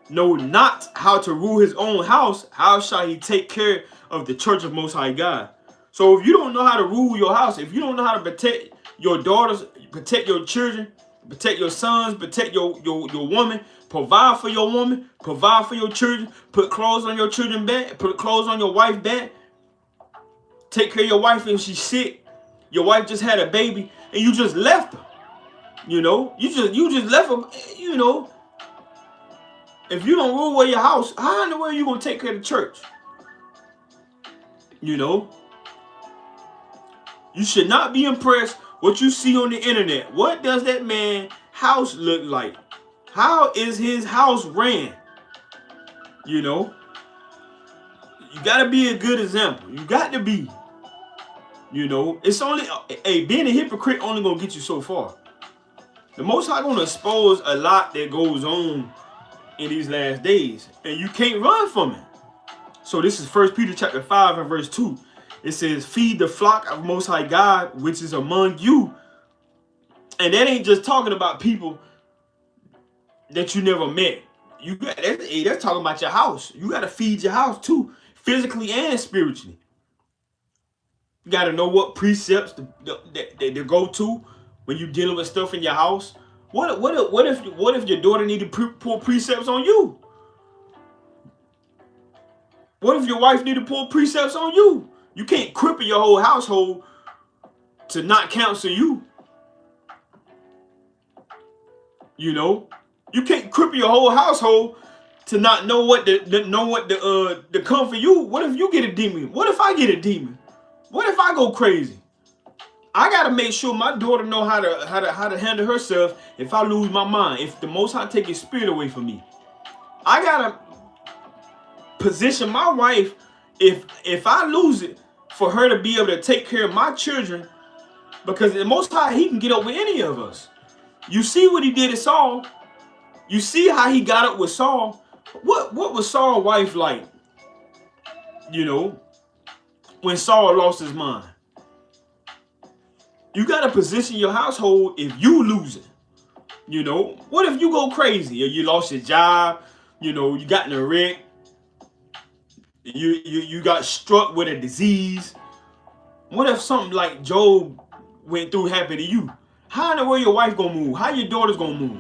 know not how to rule his own house, how shall he take care of the church of Most High God? So if you don't know how to rule your house, if you don't know how to protect your daughters, protect your children, protect your sons, protect your woman, provide for your woman, provide for your children, put clothes on your children back, put clothes on your wife back, take care of your wife if she's sick. Your wife just had a baby and you just left her. You know, you just left her, you know. If you don't rule well your house, how in the world are you gonna take care of the church? You know? You should not be impressed what you see on the internet. What does that man's house look like? How is his house ran? You know? You gotta be a good example. You got to be. You know? It's only, being a hypocrite only gonna get you so far. The Most High gonna expose a lot that goes on in these last days. And you can't run from it. So this is 1 Peter chapter 5 and verse 2. It says, feed the flock of Most High God, which is among you. And that ain't just talking about people that you never met. that's talking about your house. You got to feed your house too, physically and spiritually. You got to know what precepts to go to when you're dealing with stuff in your house. What if your daughter need to pull precepts on you? What if your wife need to pull precepts on you? You can't cripple your whole household to not counsel you. You know, you can't cripple your whole household to not know what to come for you. What if you get a demon? What if I get a demon? What if I go crazy? I gotta make sure my daughter know how to handle herself if I lose my mind. If the Most High take His spirit away from me, I gotta position my wife. If I lose it, for her to be able to take care of my children, because the Most High, He can get up with any of us. You see what He did to Saul. You see how He got up with Saul. What was Saul's wife like? You know, when Saul lost his mind. You got to position your household if you lose it. You know, what if you go crazy or you lost your job? You know, you got in a wreck. You got struck with a disease. What if something like Job went through happened to you? How in the world your wife gonna move? How your daughters gonna move?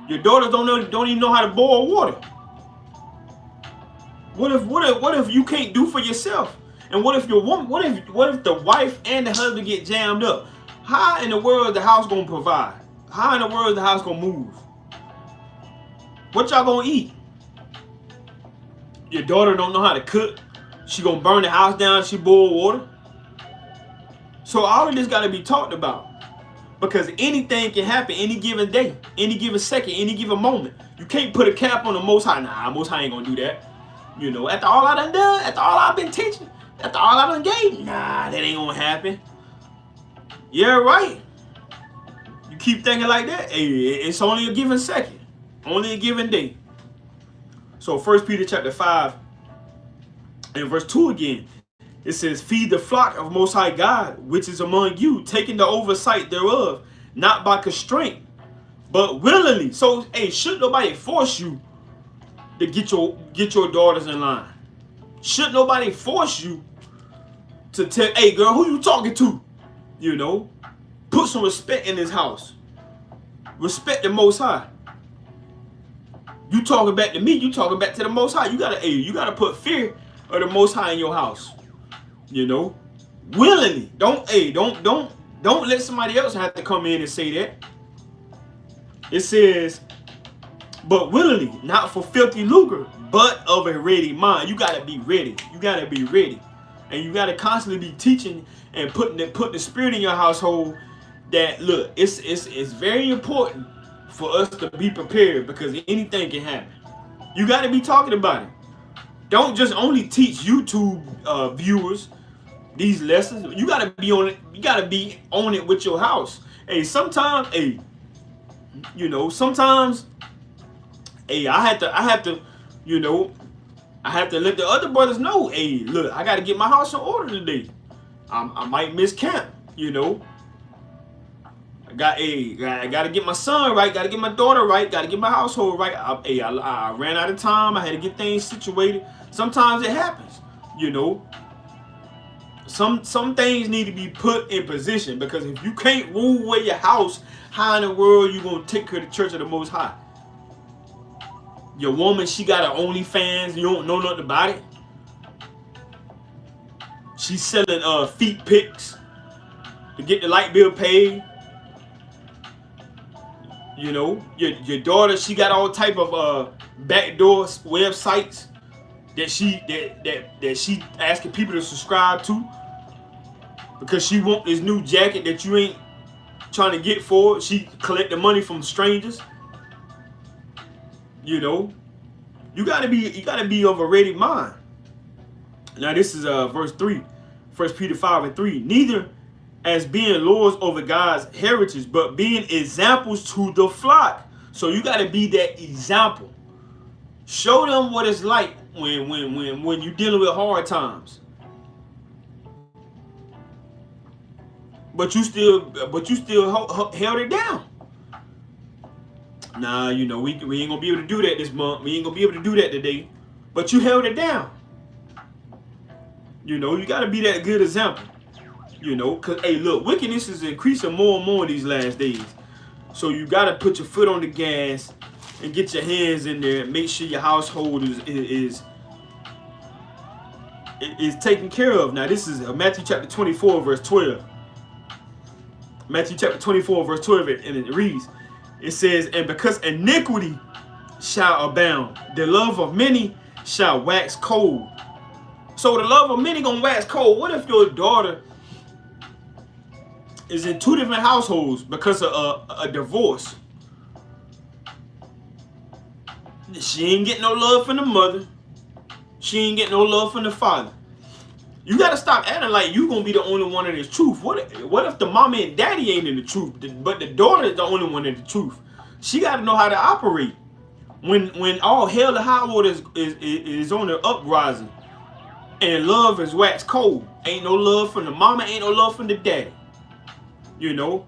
Your daughters don't even know how to boil water. What if you can't do for yourself? And what if your woman? What if the wife and the husband get jammed up? How in the world is the house gonna provide? How in the world is the house gonna move? What y'all gonna eat? Your daughter don't know how to cook. She gonna burn the house down. She boil water. So all of this got to be talked about, because anything can happen any given day, any given second, any given moment. You can't put a cap on the Most High. Nah, Most High ain't gonna do that. You know, after all I done, after all I've been teaching, after all I done gave, nah, that ain't gonna happen. Yeah, right. You keep thinking like that, hey, it's only a given second, only a given day. So 1 Peter chapter 5 and verse 2 again. It says, feed the flock of Most High God, which is among you, taking the oversight thereof, not by constraint, but willingly. So, hey, should nobody force you to get your daughters in line? Should nobody force you to tell, hey, girl, who you talking to? You know, put some respect in this house. Respect the Most High. You talking back to me, you talking back to the Most High. You gotta put fear of the Most High in your house. You know, willingly. Don't let somebody else have to come in and say that. It says, but willingly, not for filthy lucre, but of a ready mind. You gotta be ready. You gotta be ready, and you gotta constantly be teaching and put the spirit in your household. That look, it's very important for us to be prepared, because anything can happen. You gotta be talking about it. Don't just only teach YouTube viewers these lessons. You gotta be on it. You gotta be on it with your house. Hey, sometimes, hey, you know, sometimes, hey, I have to, you know, I have to let the other brothers know. Hey, look, I gotta get my house in order today. I might miss camp. You know, I gotta get my son right. Gotta get my daughter right. Gotta get my household right. I ran out of time. I had to get things situated. Sometimes it happens. You know. Some things need to be put in position, because if you can't rule with your house, how in the world you gonna take care of the church of the Most High? Your woman, she got her OnlyFans, you don't know nothing about it. She's selling feet pics to get the light bill paid. You know, your daughter, she got all type of backdoor websites that she asking people to subscribe to, because she want this new jacket that you ain't trying to get for. She collect the money from strangers. You know, you gotta be of a ready mind. Now this is verse 3, 1 Peter 5 and 3. Neither as being lords over God's heritage, but being examples to the flock. So you gotta be that example. Show them what it's like when you're dealing with hard times. But you still held it down. Nah, you know, we ain't gonna be able to do that this month. We ain't gonna be able to do that today. But you held it down. You know, you gotta be that good example. You know, cause hey, look, wickedness is increasing more and more these last days. So you gotta put your foot on the gas and get your hands in there and make sure your household is taken care of. Now this is Matthew chapter 24 verse 12. Matthew chapter 24 verse 12, and it reads, it says, and because iniquity shall abound, the love of many shall wax cold. So the love of many gonna wax cold. What if your daughter is in 2 different households because of a divorce? She ain't getting no love from the mother. She ain't getting no love from the father. You gotta stop acting like you gonna be the only one in the truth. What if the mama and daddy ain't in the truth, but the daughter is the only one in the truth? She gotta know how to operate. When all hell and high water is on the uprising, and love is wax cold. Ain't no love from the mama, ain't no love from the daddy. You know,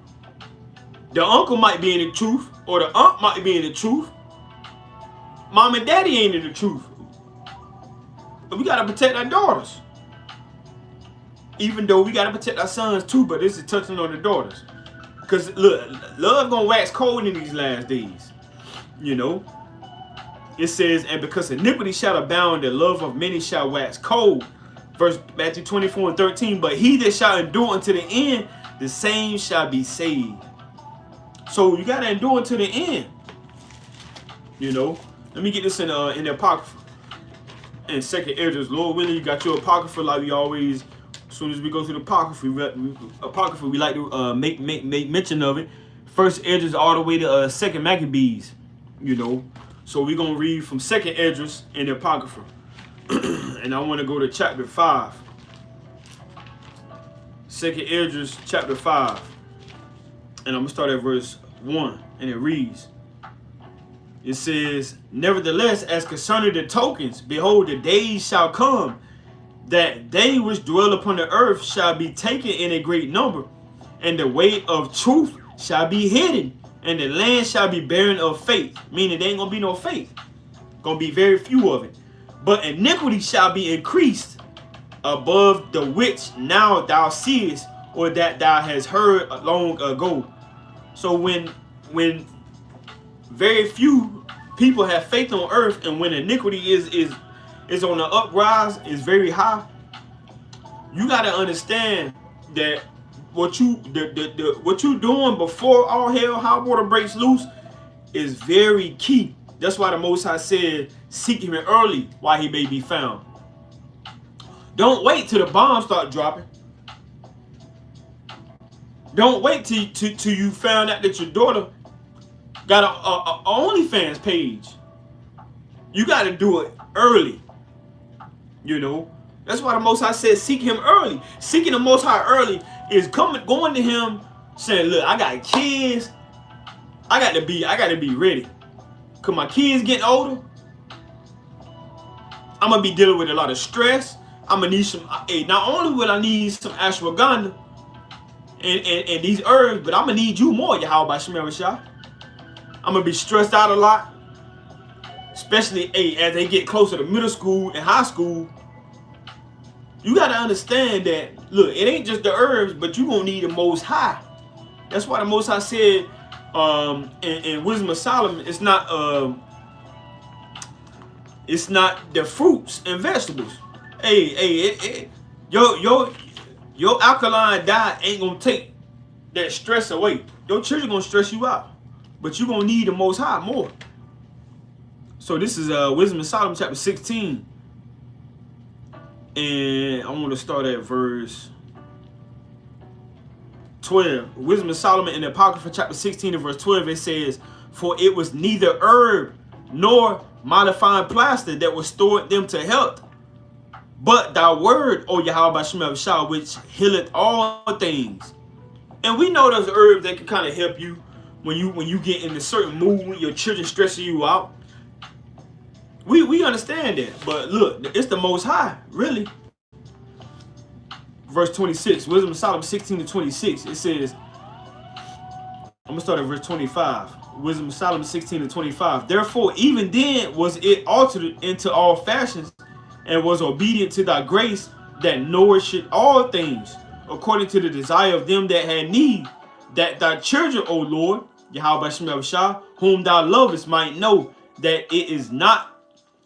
the uncle might be in the truth, or the aunt might be in the truth. Mom and daddy ain't in the truth. But we gotta protect our daughters. Even though we gotta protect our sons too, but this is touching on the daughters. Because look, love gonna wax cold in these last days. You know, it says, and because iniquity shall abound, the love of many shall wax cold. Verse Matthew 24 and 13, but he that shall endure unto the end, the same shall be saved. So you gotta endure unto the end. You know, let me get this in the Apocrypha. In 2nd Esdras, Lord willing, you got your Apocrypha like we always. As soon as we go through the Apocrypha, we like to make mention of it. 1st Esdras all the way to 2nd Maccabees, you know. So we're going to read from 2nd Esdras in the Apocrypha. And I want to go to chapter 5. 2nd Esdras chapter 5. And I'm going to start at verse 1. And it reads, it says, nevertheless, as concerning the tokens, behold, the days shall come, that they which dwell upon the earth shall be taken in a great number, and the way of truth shall be hidden, and the land shall be barren of faith. Meaning there ain't gonna be no faith. Gonna be very few of it. But iniquity shall be increased above the which now thou seest, or that thou hast heard long ago. So when very few people have faith on earth, and when iniquity is on the uprise, is very high, you got to understand that what you doing before all hell high water breaks loose is very key. That's why the Most High said, seek him early while he may be found. Don't wait till the bombs start dropping. Don't wait till you found out that your daughter got a OnlyFans page. You got to do it early. You know, that's why the Most High said seek him early. Seeking the Most High early is going to him saying, look, I got kids. I got to be ready. Cause my kids getting older. I'm gonna be dealing with a lot of stress. I'm gonna need some. Not only will I need some ashwagandha and these herbs, but I'm gonna need you more, Yahweh Shemel Shah. I'm gonna be stressed out a lot. Especially as they get closer to middle school and high school. You got to understand that, look, it ain't just the herbs, but you're going to need the Most High. That's why the Most High said in Wisdom of Solomon, it's not the fruits and vegetables. Your alkaline diet ain't going to take that stress away. Your children going to stress you out. But you're going to need the Most High more. So this is Wisdom of Solomon chapter 16. And I want to start at verse 12. Wisdom of Solomon in the Apocrypha chapter 16 and verse 12. It says, for it was neither herb nor modifying plaster that restored them to health, but thy word, O Yahweh Shemel Shah, which healeth all things. And we know those herbs that can kind of help you when you get in a certain mood, when your children stressing you out. We understand that, but look, it's the Most High, really. Verse 26, Wisdom of Solomon 16 to 26, it says, I'm going to start at verse 25. Wisdom of Solomon 16:25. Therefore, even then was it altered into all fashions, and was obedient to thy grace, that nourisheth all things, according to the desire of them that had need, that thy children, O Lord, Yahweh Shem Yahushua, whom thou lovest, might know that it is not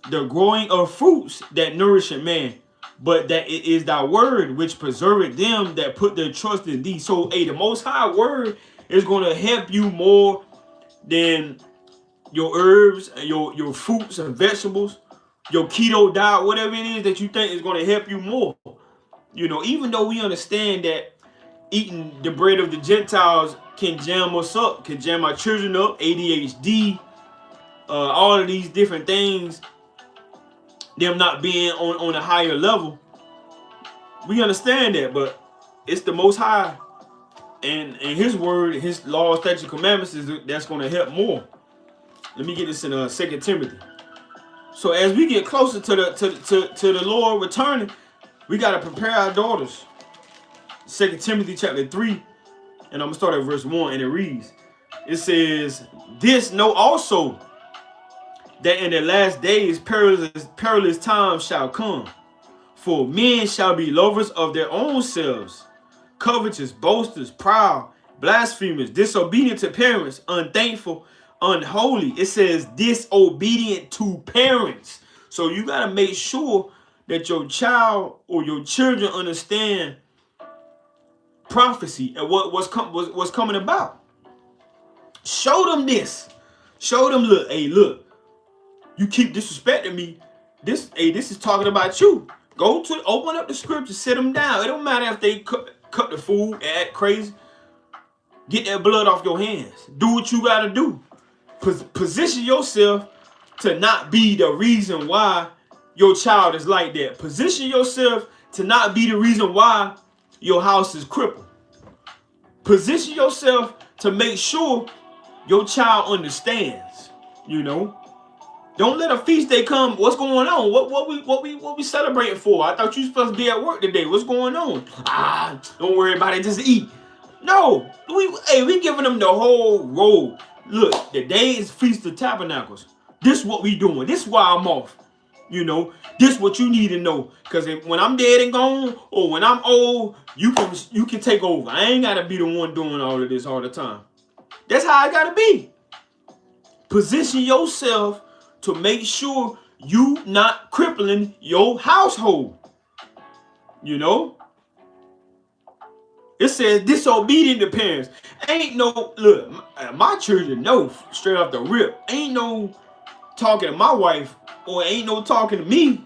the growing of fruits that nourisheth man, but that it is thy word which preserveth them that put their trust in thee. So, the Most High word is going to help you more than your herbs, your fruits and vegetables, your keto diet, whatever it is that you think is going to help you more. Even though we understand that eating the bread of the Gentiles can jam us up, can jam our children up, ADHD, all of these different things, them not being on a higher level. We understand that, but it's the Most High and His word, His law, statutes, commandments that's going to help more. Let me get this in 2 Timothy. So as we get closer to the Lord returning, we got to prepare our daughters. 2 Timothy chapter 3, and I'm going to start at verse 1, and it reads, it says, this know also, that in the last days perilous times shall come. For men shall be lovers of their own selves, covetous, boasters, proud, blasphemers, disobedient to parents, unthankful, unholy. It says disobedient to parents. So you got to make sure that your child or your children understand prophecy and what's coming about. Show them this. Show them, look, you keep disrespecting me. This is talking about you. Open up the scripture, sit them down. It don't matter if they cut the food and act crazy. Get that blood off your hands. Do what you got to do. Position yourself to not be the reason why your child is like that. Position yourself to not be the reason why your house is crippled. Position yourself to make sure your child understands. Don't let a feast day come. What's going on? What we celebrating for? I thought you were supposed to be at work today. What's going on? Don't worry about it. Just eat. No, we giving them the whole road. Look, the day is Feast of Tabernacles. This is what we doing. This is why I'm off. This is what you need to know. Because when I'm dead and gone, or when I'm old, you can take over. I ain't gotta be the one doing all of this all the time. That's how I gotta be. Position yourself to make sure you not crippling your household. It says disobedient to parents. Ain't no, look, my children know straight off the rip. Ain't no talking to my wife, or ain't no talking to me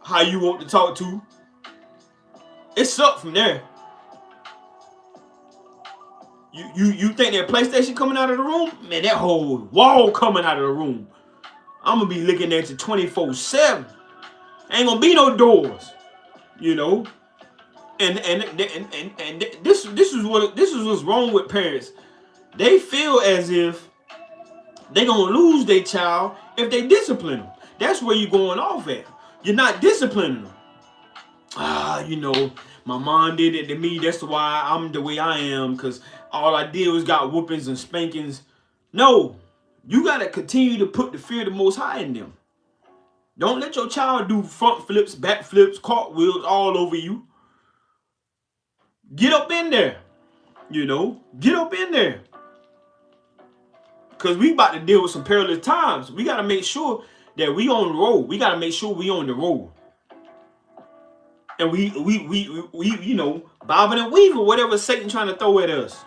how you want to talk to. It's up from there. You think that PlayStation coming out of the room? Man, that whole wall coming out of the room. I'm going to be looking at you 24/7. Ain't going to be no doors. And this is what's wrong with parents. They feel as if they're going to lose their child if they discipline them. That's where you're going off at. You're not disciplining them. My mom did it to me. That's why I'm the way I am, because all I did was got whoopings and spankings. No, you got to continue to put the fear of the Most High in them. Don't let your child do front flips, back flips, cartwheels all over you. Get up in there. Get up in there. Because we about to deal with some perilous times. We got to make sure that we on the road. We got to make sure we on the road. And we bobbing and weaving whatever Satan trying to throw at us.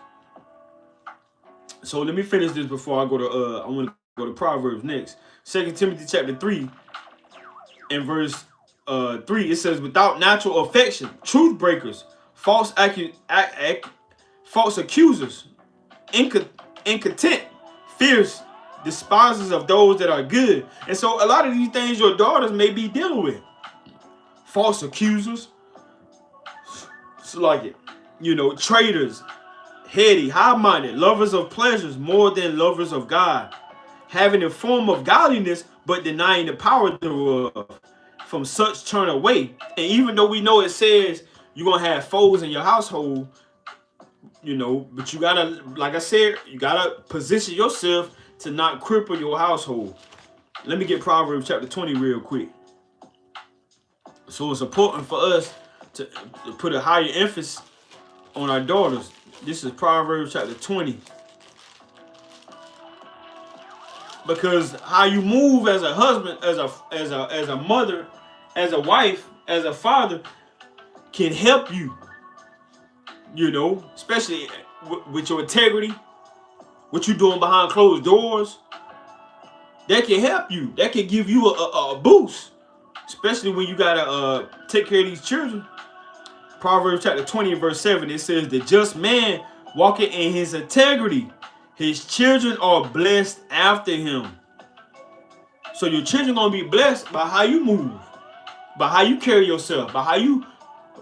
So let me finish this before I go to I want to go to Proverbs next. 2 Timothy chapter 3 and verse 3, it says, without natural affection, truth breakers, false accusers, incontent, fierce, despisers of those that are good. And so a lot of these things your daughters may be dealing with. False accusers, traitors, heady, high-minded, lovers of pleasures more than lovers of God, having a form of godliness but denying the power thereof. From such turn away. And even though we know it says you're going to have foes in your household, you know, but you gotta, like I said, you gotta position yourself to not cripple your household. Let me get Proverbs chapter 20 real quick. So it's important for us to put a higher emphasis on our daughters. This is Proverbs chapter 20. Because how you move as a husband, as a mother, as a wife, as a father, can help you. You know, especially with your integrity, what you're doing behind closed doors. That can help you. That can give you a boost, especially when you gotta take care of these children. Proverbs chapter 20 verse 7, it says, "The just man walking in his integrity, his children are blessed after him." So your children gonna be blessed by how you move, by how you carry yourself, by how you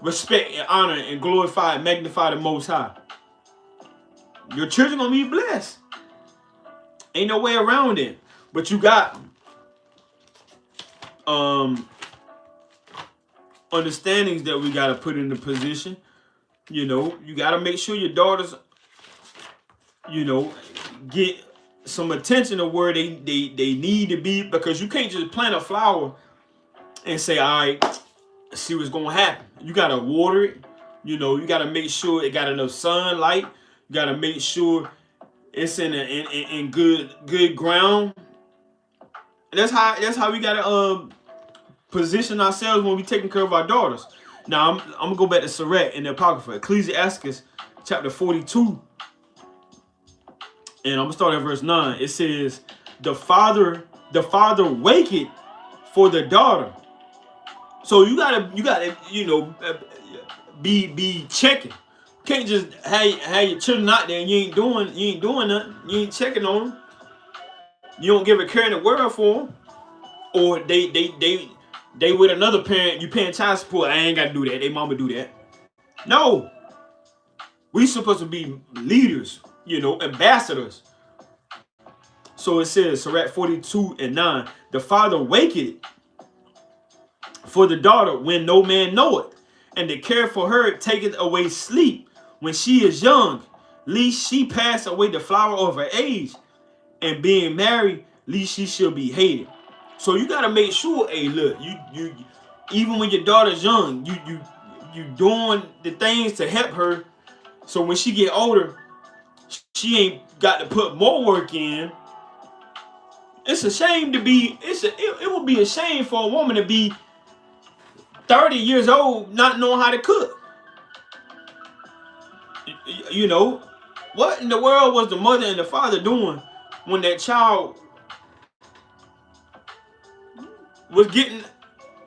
respect and honor and glorify and magnify the Most High. Your children gonna be blessed. Ain't no way around it. But you got understandings that we gotta put in the position. You know, you gotta make sure your daughters, you know, get some attention to where they need to be, because you can't just plant a flower and say, all right, see what's gonna happen. You gotta water it. You know, you gotta make sure it got enough sunlight. You gotta make sure it's in good ground. And that's how we gotta position ourselves when we taking care of our daughters. Now I'm gonna go back to Sirach in the Apocrypha, Ecclesiastes chapter 42, and I'm gonna start at verse 9. It says, "The father waketh for the daughter." So you gotta you know be checking. You can't just have your children out there and you ain't doing nothing. You ain't checking on them. You don't give a care in the world for them, or they with another parent. You paying child support. I ain't gotta do that. They mama do that. No, we supposed to be leaders. You know, ambassadors. So it says, Sirach 42 and 9, "The father waketh for the daughter when no man knoweth, and the care for her taketh away sleep when she is young, lest she pass away the flower of her age, and being married, lest she shall be hated." So you gotta make sure, hey, look, you even when your daughter's young, you doing the things to help her, so when she get older, she ain't got to put more work in. It's a shame to be. It would be a shame for a woman to be 30 years old not knowing how to cook. You know, what in the world was the mother and the father doing when that child was getting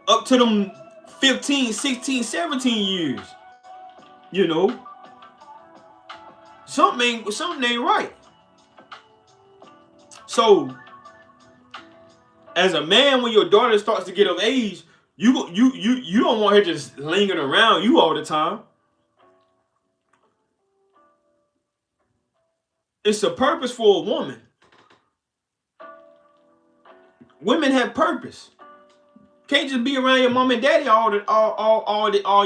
up to them 15, 16, 17 years? You know, something ain't right. So as a man, when your daughter starts to get of age, you don't want her just lingering around you all the time. It's a purpose for a woman. Women have purpose. Can't just be around your mom and daddy all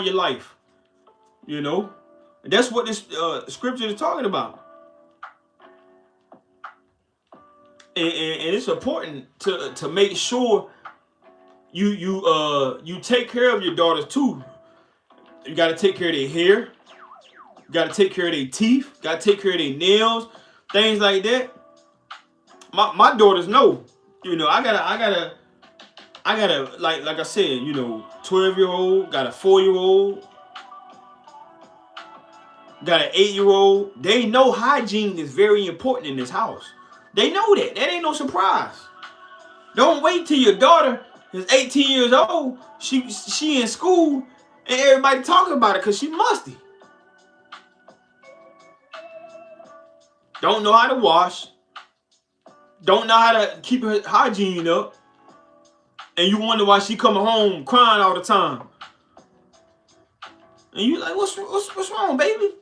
your life. You know, and that's what this scripture is talking about. And it's important to make sure you take care of your daughters too. You got to take care of their hair. You got to take care of their teeth. Got to take care of their nails, things like that. My daughters know. You know, I gotta like I said, you know, 12-year-old, got a 4-year-old, got an 8-year-old. They know hygiene is very important in this house. They know that. That ain't no surprise. Don't wait till your daughter is 18 years old. She in school and everybody talking about it because she musty. Don't know how to wash. Don't know how to keep her hygiene up. And you wonder why she coming home crying all the time. And you like, what's wrong, baby?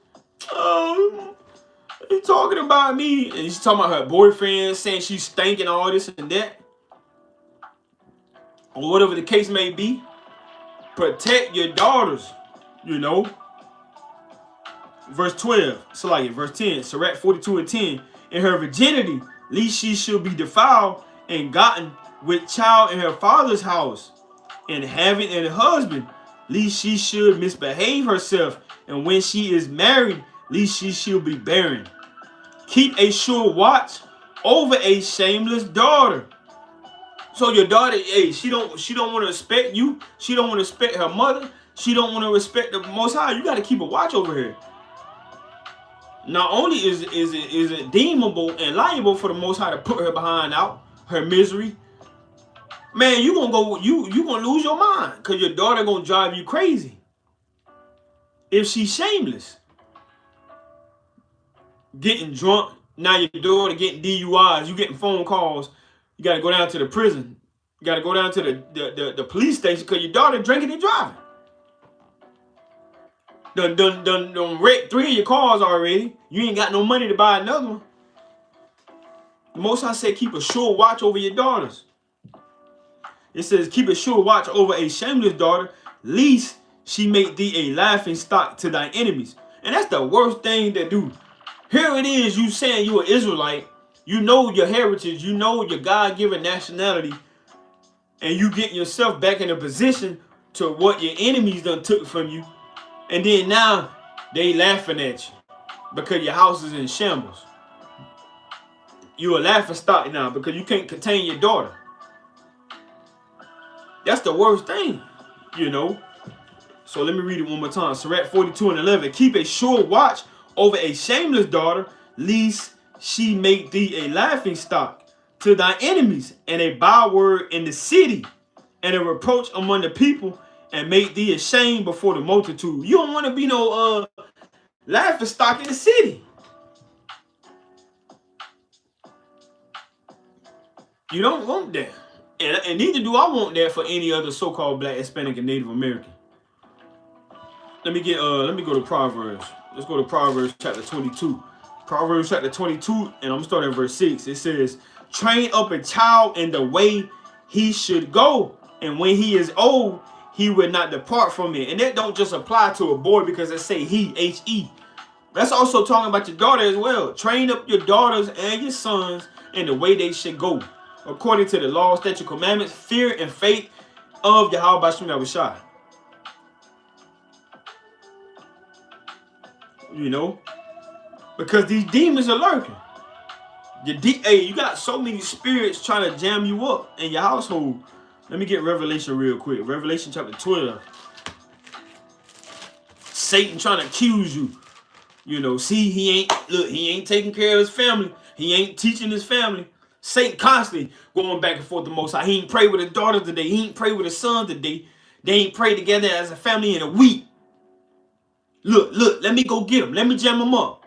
You talking about me? And she's talking about her boyfriend, saying she's stinking, all this and that, or whatever the case may be. Protect your daughters, you know. verse 12. So like verse 10. Sirach 42 and 10. In her virginity, least she should be defiled and gotten with child in her father's house. And having a husband, least she should misbehave herself. And when she is married, least she should be barren. Keep a sure watch over a shameless daughter. So your daughter, hey, she don't want to respect you. She don't want to respect her mother. She don't want to respect the Most High. You got to keep a watch over her. Not only is it deemable and liable for the Most High to put her behind out her misery, man, you gonna lose your mind because your daughter gonna drive you crazy if she's shameless. Getting drunk, now your daughter getting DUIs, you getting phone calls. You got to go down to the prison. You got to go down to the police station because your daughter drinking and driving. Done wrecked 3 of your cars already. You ain't got no money to buy another one. The Most High said keep a sure watch over your daughters. It says keep a sure watch over a shameless daughter, lest she make thee a laughing stock to thy enemies. And that's the worst thing to do. Here it is, you saying you an Israelite. You know your heritage. You know your God-given nationality. And you get yourself back in a position to what your enemies done took from you. And then now they laughing at you because your house is in shambles. You a laughing stock now because you can't contain your daughter. That's the worst thing, you know. So let me read it one more time. Sirach 42 and 11. Keep a sure watch over a shameless daughter, lest she make thee a laughing stock to thy enemies, and a byword in the city, and a reproach among the people, and make thee ashamed before the multitude. You don't want to be no laughing stock in the city. You don't want that. And neither do I want that for any other so-called Black, Hispanic, and Native American. Let me go to Proverbs. Let's go to Proverbs chapter 22. Proverbs chapter 22, and I'm going to start at verse 6. It says, train up a child in the way he should go, and when he is old, he will not depart from it. And that don't just apply to a boy because it say he, H-E. That's also talking about your daughter as well. Train up your daughters and your sons in the way they should go, according to the law, statute, commandments, fear, and faith of Yahweh Bashim Yahushua. You know, because these demons are lurking. You got so many spirits trying to jam you up in your household. Let me get Revelation real quick. Revelation chapter 12. Satan trying to accuse you. You know, see, he ain't taking care of his family. He ain't teaching his family. Satan constantly going back and forth the Most High. He ain't pray with his daughter today. He ain't pray with his son today. They ain't prayed together as a family in a week. Look, let me go get him. Let me jam him up.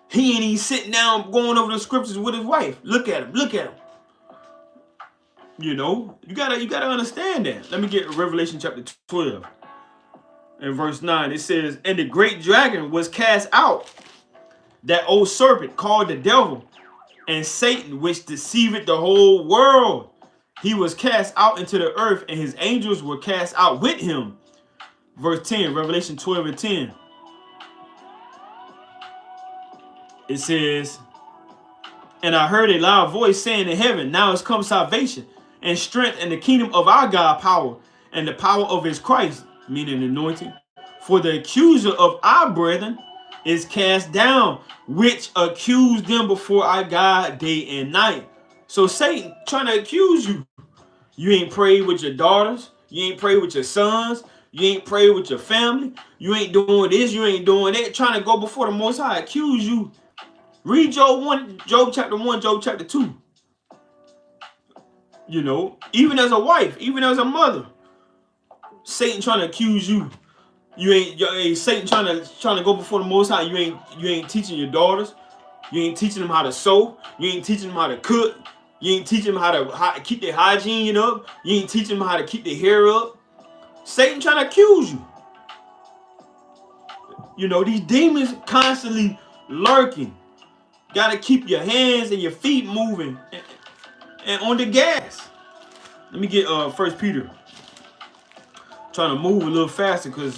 He ain't even sitting down going over the scriptures with his wife. Look at him. You know, you gotta understand that. Let me get Revelation chapter 12 and verse 9. It says, and the great dragon was cast out, that old serpent called the devil and Satan, which deceiveth the whole world. He was cast out into the earth, and his angels were cast out with him. Verse 10, Revelation 12 and 10. It says, and I heard a loud voice saying in heaven, now is come salvation and strength and the kingdom of our God power and the power of his Christ, meaning anointing. For the accuser of our brethren is cast down, which accused them before our God day and night. So Satan trying to accuse you. You ain't prayed with your daughters. You ain't prayed with your sons. You ain't prayed with your family. You ain't doing this. You ain't doing that. Trying to go before the Most High, accuse you. Read Job chapter 1, Job chapter 2. You know, even as a wife, even as a mother, Satan trying to accuse you. Satan trying to go before the Most High. You ain't teaching your daughters. You ain't teaching them how to sew. You ain't teaching them how to cook. You ain't teaching them how to keep their hygiene up. You ain't teaching them how to keep their hair up. Satan trying to accuse you. You know, these demons constantly lurking. Got to keep your hands and your feet moving and on the gas. Let me get 1 Peter. Trying to move a little faster because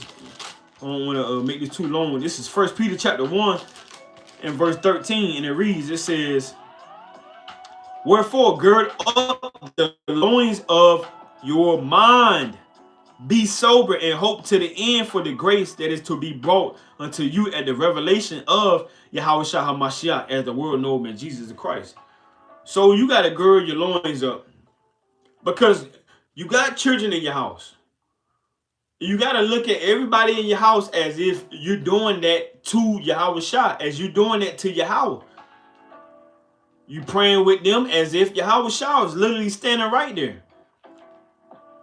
I don't want to make this too long. This is 1 Peter chapter 1 and verse 13, and it reads, it says, wherefore gird up the loins of your mind, be sober, and hope to the end for the grace that is to be brought unto you at the revelation of Yahweh Shah HaMashiach, as the world knows him, Jesus the Christ. So you got to gird your loins up, because you got children in your house. You got to look at everybody in your house as if you're doing that to Yahweh Shah, as you're doing that to Yahweh. You praying with them as if Yahweh Shah is literally standing right there.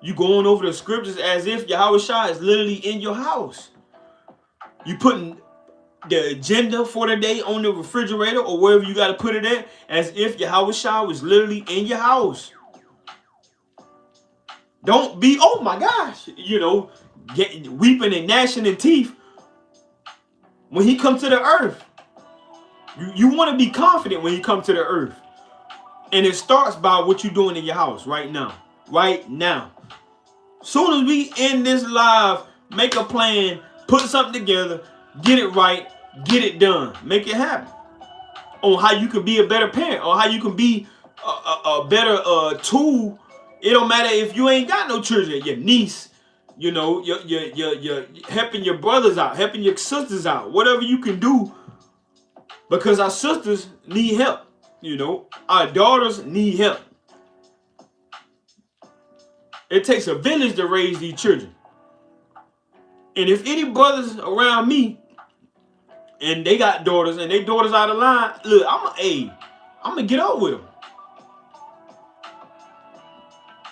You going over the scriptures as if Yahweh Shah is literally in your house. You putting the agenda for the day on the refrigerator or wherever you got to put it at, as if Yahweh Shah was literally in your house. Don't be, oh my gosh, you know, weeping and gnashing in teeth when he comes to the earth. You want to be confident when he comes to the earth. And it starts by what you're doing in your house right now. Right now. Soon as we end this live, make a plan, put something together, get it right, get it done. Make it happen. On how you can be a better parent, or how you can be a better tool. It don't matter if you ain't got no children, your niece, you know, you're helping your brothers out, helping your sisters out, whatever you can do. Because our sisters need help, you know. Our daughters need help. It takes a village to raise these children. And if any brothers around me and they got daughters and they daughters out of line, look, I'm gonna get up with them.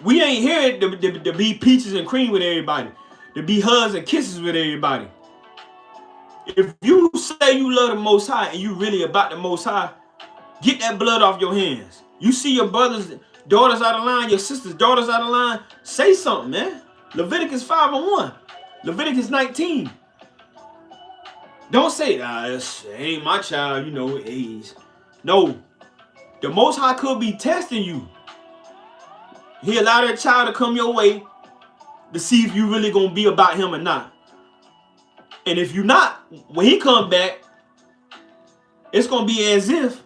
We ain't here to be peaches and cream with everybody, to be hugs and kisses with everybody. If you say you love the Most High and you really about the Most High, get that blood off your hands. You see your brother's daughters out of line, your sister's daughters out of line, say something, man. Leviticus 5:1, Leviticus 19. Don't say, it ain't my child, you know, age. No, the Most High could be testing you. He allowed that child to come your way to see if you really gonna be about him or not. And if you're not, when he come back, it's gonna be as if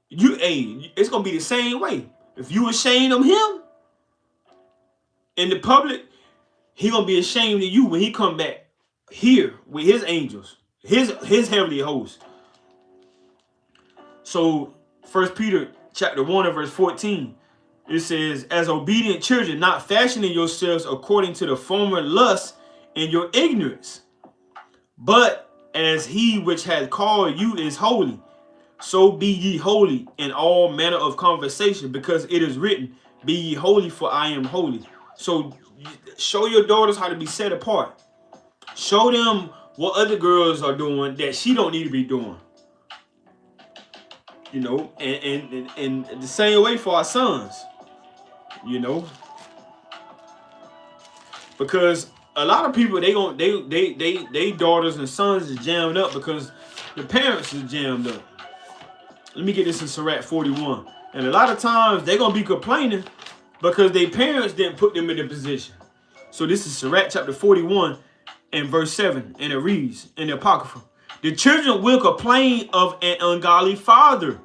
it's gonna be the same way. If you ashamed of him in the public, he gonna be ashamed of you when he come back here with his angels, his heavenly host. So 1 Peter chapter 1 and verse 14, it says, as obedient children, not fashioning yourselves according to the former lusts in your ignorance, but as he which hath called you is holy, so be ye holy in all manner of conversation, because it is written, be ye holy, for I am holy. So show your daughters how to be set apart. Show them what other girls are doing that she don't need to be doing. You know, and the same way for our sons. You know, because a lot of people, they daughters and sons is jammed up because the parents is jammed up. Let me get this in Sirach 41. And a lot of times they're gonna be complaining because their parents didn't put them in the position. So this is Sirach chapter 41 and verse 7, and it reads in the Apocrypha, the children will complain of an ungodly father,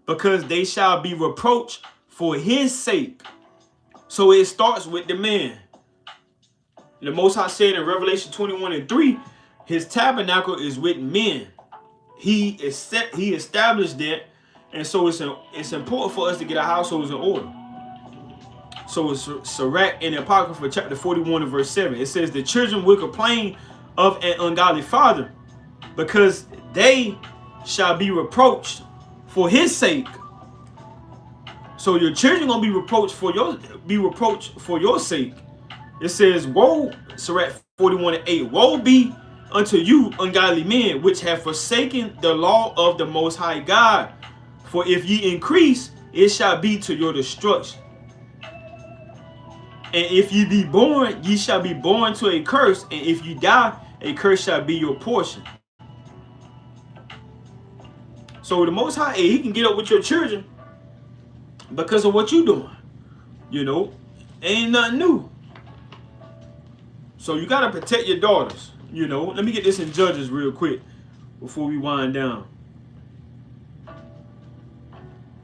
because they shall be reproached for his sake. So it starts with the man. The Most High said in Revelation 21 and 3, his tabernacle is with men. He established that, and so it's important for us to get our households in order. So it's Sirach in the Apocrypha chapter 41 and verse 7. It says, the children will complain of an ungodly father, because they shall be reproached for his sake. So your children gonna be reproached for your sake. It says, woe, Sirach 41 and 8, woe be unto you, ungodly men, which have forsaken the law of the Most High God. For if ye increase, it shall be to your destruction. And if ye be born, ye shall be born to a curse. And if ye die, a curse shall be your portion. So the Most High, he can get up with your children because of what you doing. You know, ain't nothing new. So you got to protect your daughters. You know, let me get this in Judges real quick before we wind down.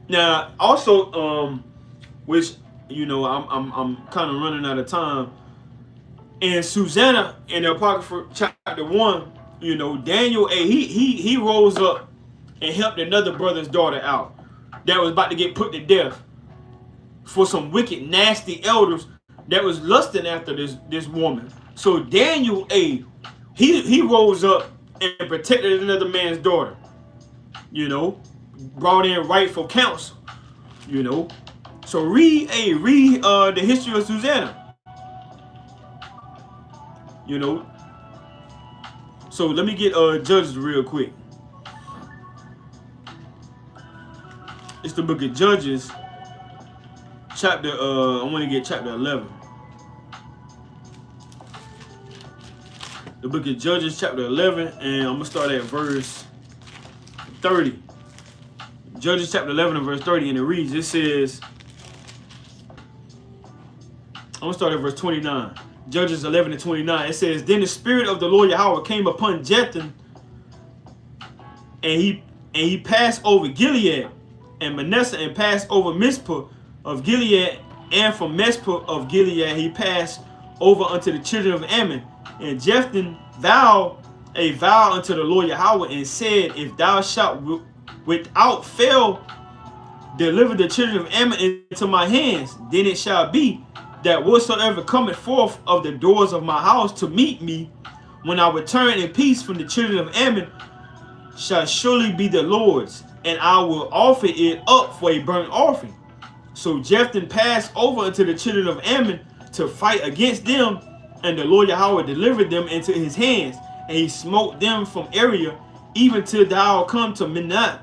Now, also, which, you know, I'm kind of running out of time. And Susanna in the Apocrypha chapter 1, you know, Daniel, he rose up and helped another brother's daughter out that was about to get put to death for some wicked, nasty elders that was lusting after this woman. So Daniel, he rose up and protected another man's daughter. You know, brought in rightful counsel. You know, so read the history of Susanna. You know, so let me get Judges real quick. It's the book of Judges, chapter I want to get chapter 11. The book of Judges, chapter 11, and I'm gonna start at verse 30. Judges chapter 11 and verse 30, and it reads, it says, I'm gonna start at verse 29. Judges 11 and 29. It says, then the spirit of the Lord Yahweh came upon Jephthah, and he passed over Gilead and Manasseh, and passed over Mizpah of Gilead, and from Mizpah of Gilead he passed over unto the children of Ammon. And Jephthah vowed a vow unto the Lord Yahweh, and said, if thou shalt without fail deliver the children of Ammon into my hands, then it shall be that whatsoever cometh forth of the doors of my house to meet me, when I return in peace from the children of Ammon, shall surely be the Lord's, and I will offer it up for a burnt offering. So Jephthah passed over unto the children of Ammon to fight against them, and the Lord Yahweh delivered them into his hands, and he smote them from area, even till thou come to Minnah,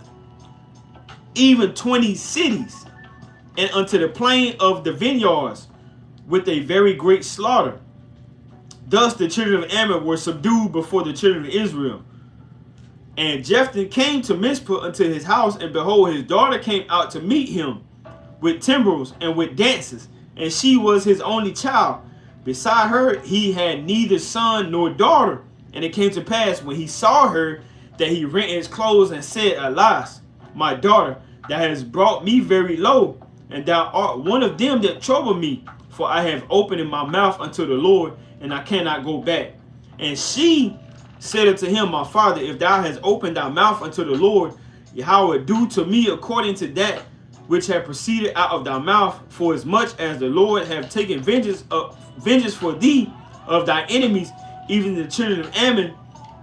even 20 cities, and unto the plain of the vineyards, with a very great slaughter. Thus the children of Ammon were subdued before the children of Israel. And Jephthah came to Mizpah unto his house, and behold, his daughter came out to meet him with timbrels and with dances, and she was his only child. Beside her he had neither son nor daughter. And it came to pass, when he saw her, that he rent his clothes and said, alas, my daughter, thou hast brought me very low, and thou art one of them that trouble me. For I have opened my mouth unto the Lord, and I cannot go back. And she said unto him, my father, if thou hast opened thy mouth unto the Lord, Yahweh do to me according to that which have proceeded out of thy mouth, for as much as the Lord have taken vengeance for thee of thy enemies, even the children of Ammon.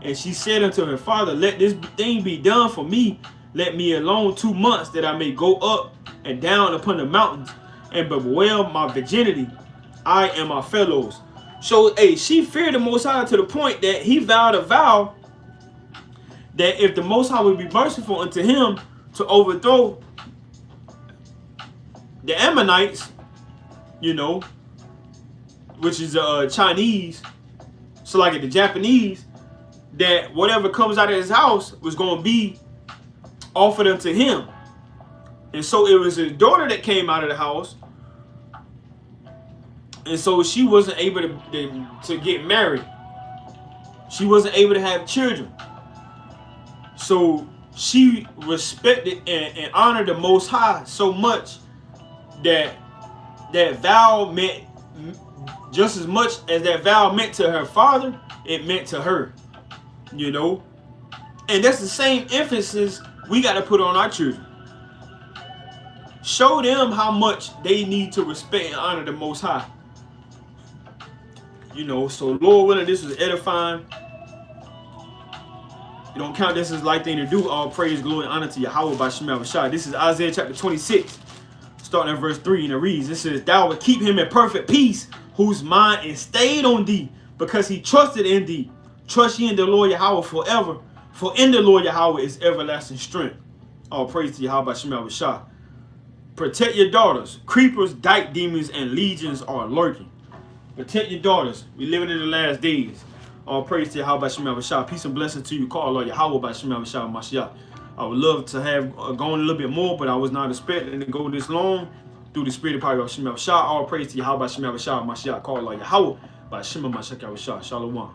And she said unto her father, let this thing be done for me. Let me alone 2 months, that I may go up and down upon the mountains, and bewail my virginity, I and my fellows. So, she feared the Most High to the point that he vowed a vow that if the Most High would be merciful unto him to overthrow the Ammonites, you know, which is Chinese, so like the Japanese, that whatever comes out of his house was going to be offered unto him. And so it was his daughter that came out of the house. And so she wasn't able to get married. She wasn't able to have children. So she respected and honored the Most High so much that that vow meant just as much as that vow meant to her father, it meant to her. You know? And that's the same emphasis we got to put on our children. Show them how much they need to respect and honor the Most High. You know, so Lord willing, this was edifying. You don't count this as the right thing to do. All praise, glory, and honor to Yahweh by Shema Rashad. This is Isaiah chapter 26, starting at verse 3, and it reads, it says, thou wilt keep him in perfect peace, whose mind is stayed on thee, because he trusted in thee. Trust ye in the Lord Yahweh forever, for in the Lord Yahweh is everlasting strength. All praise to Yahweh by Shema Rashad. Protect your daughters. Creepers, dyke demons, and legions are lurking. Protect your daughters. We living in the last days. All praise to Yahweh by Shema Rashad. Peace and blessings to you. Call Lord Yahweh by Shema Rashad Mashiach. I would love to have gone a little bit more, but I was not expecting to go this long through the spirit of power of Shema Rashad. All praise to Yahweh by Shema Rashad Mashiach. Call Lord Yahweh by Shema Mashiach Rashad. Shalom.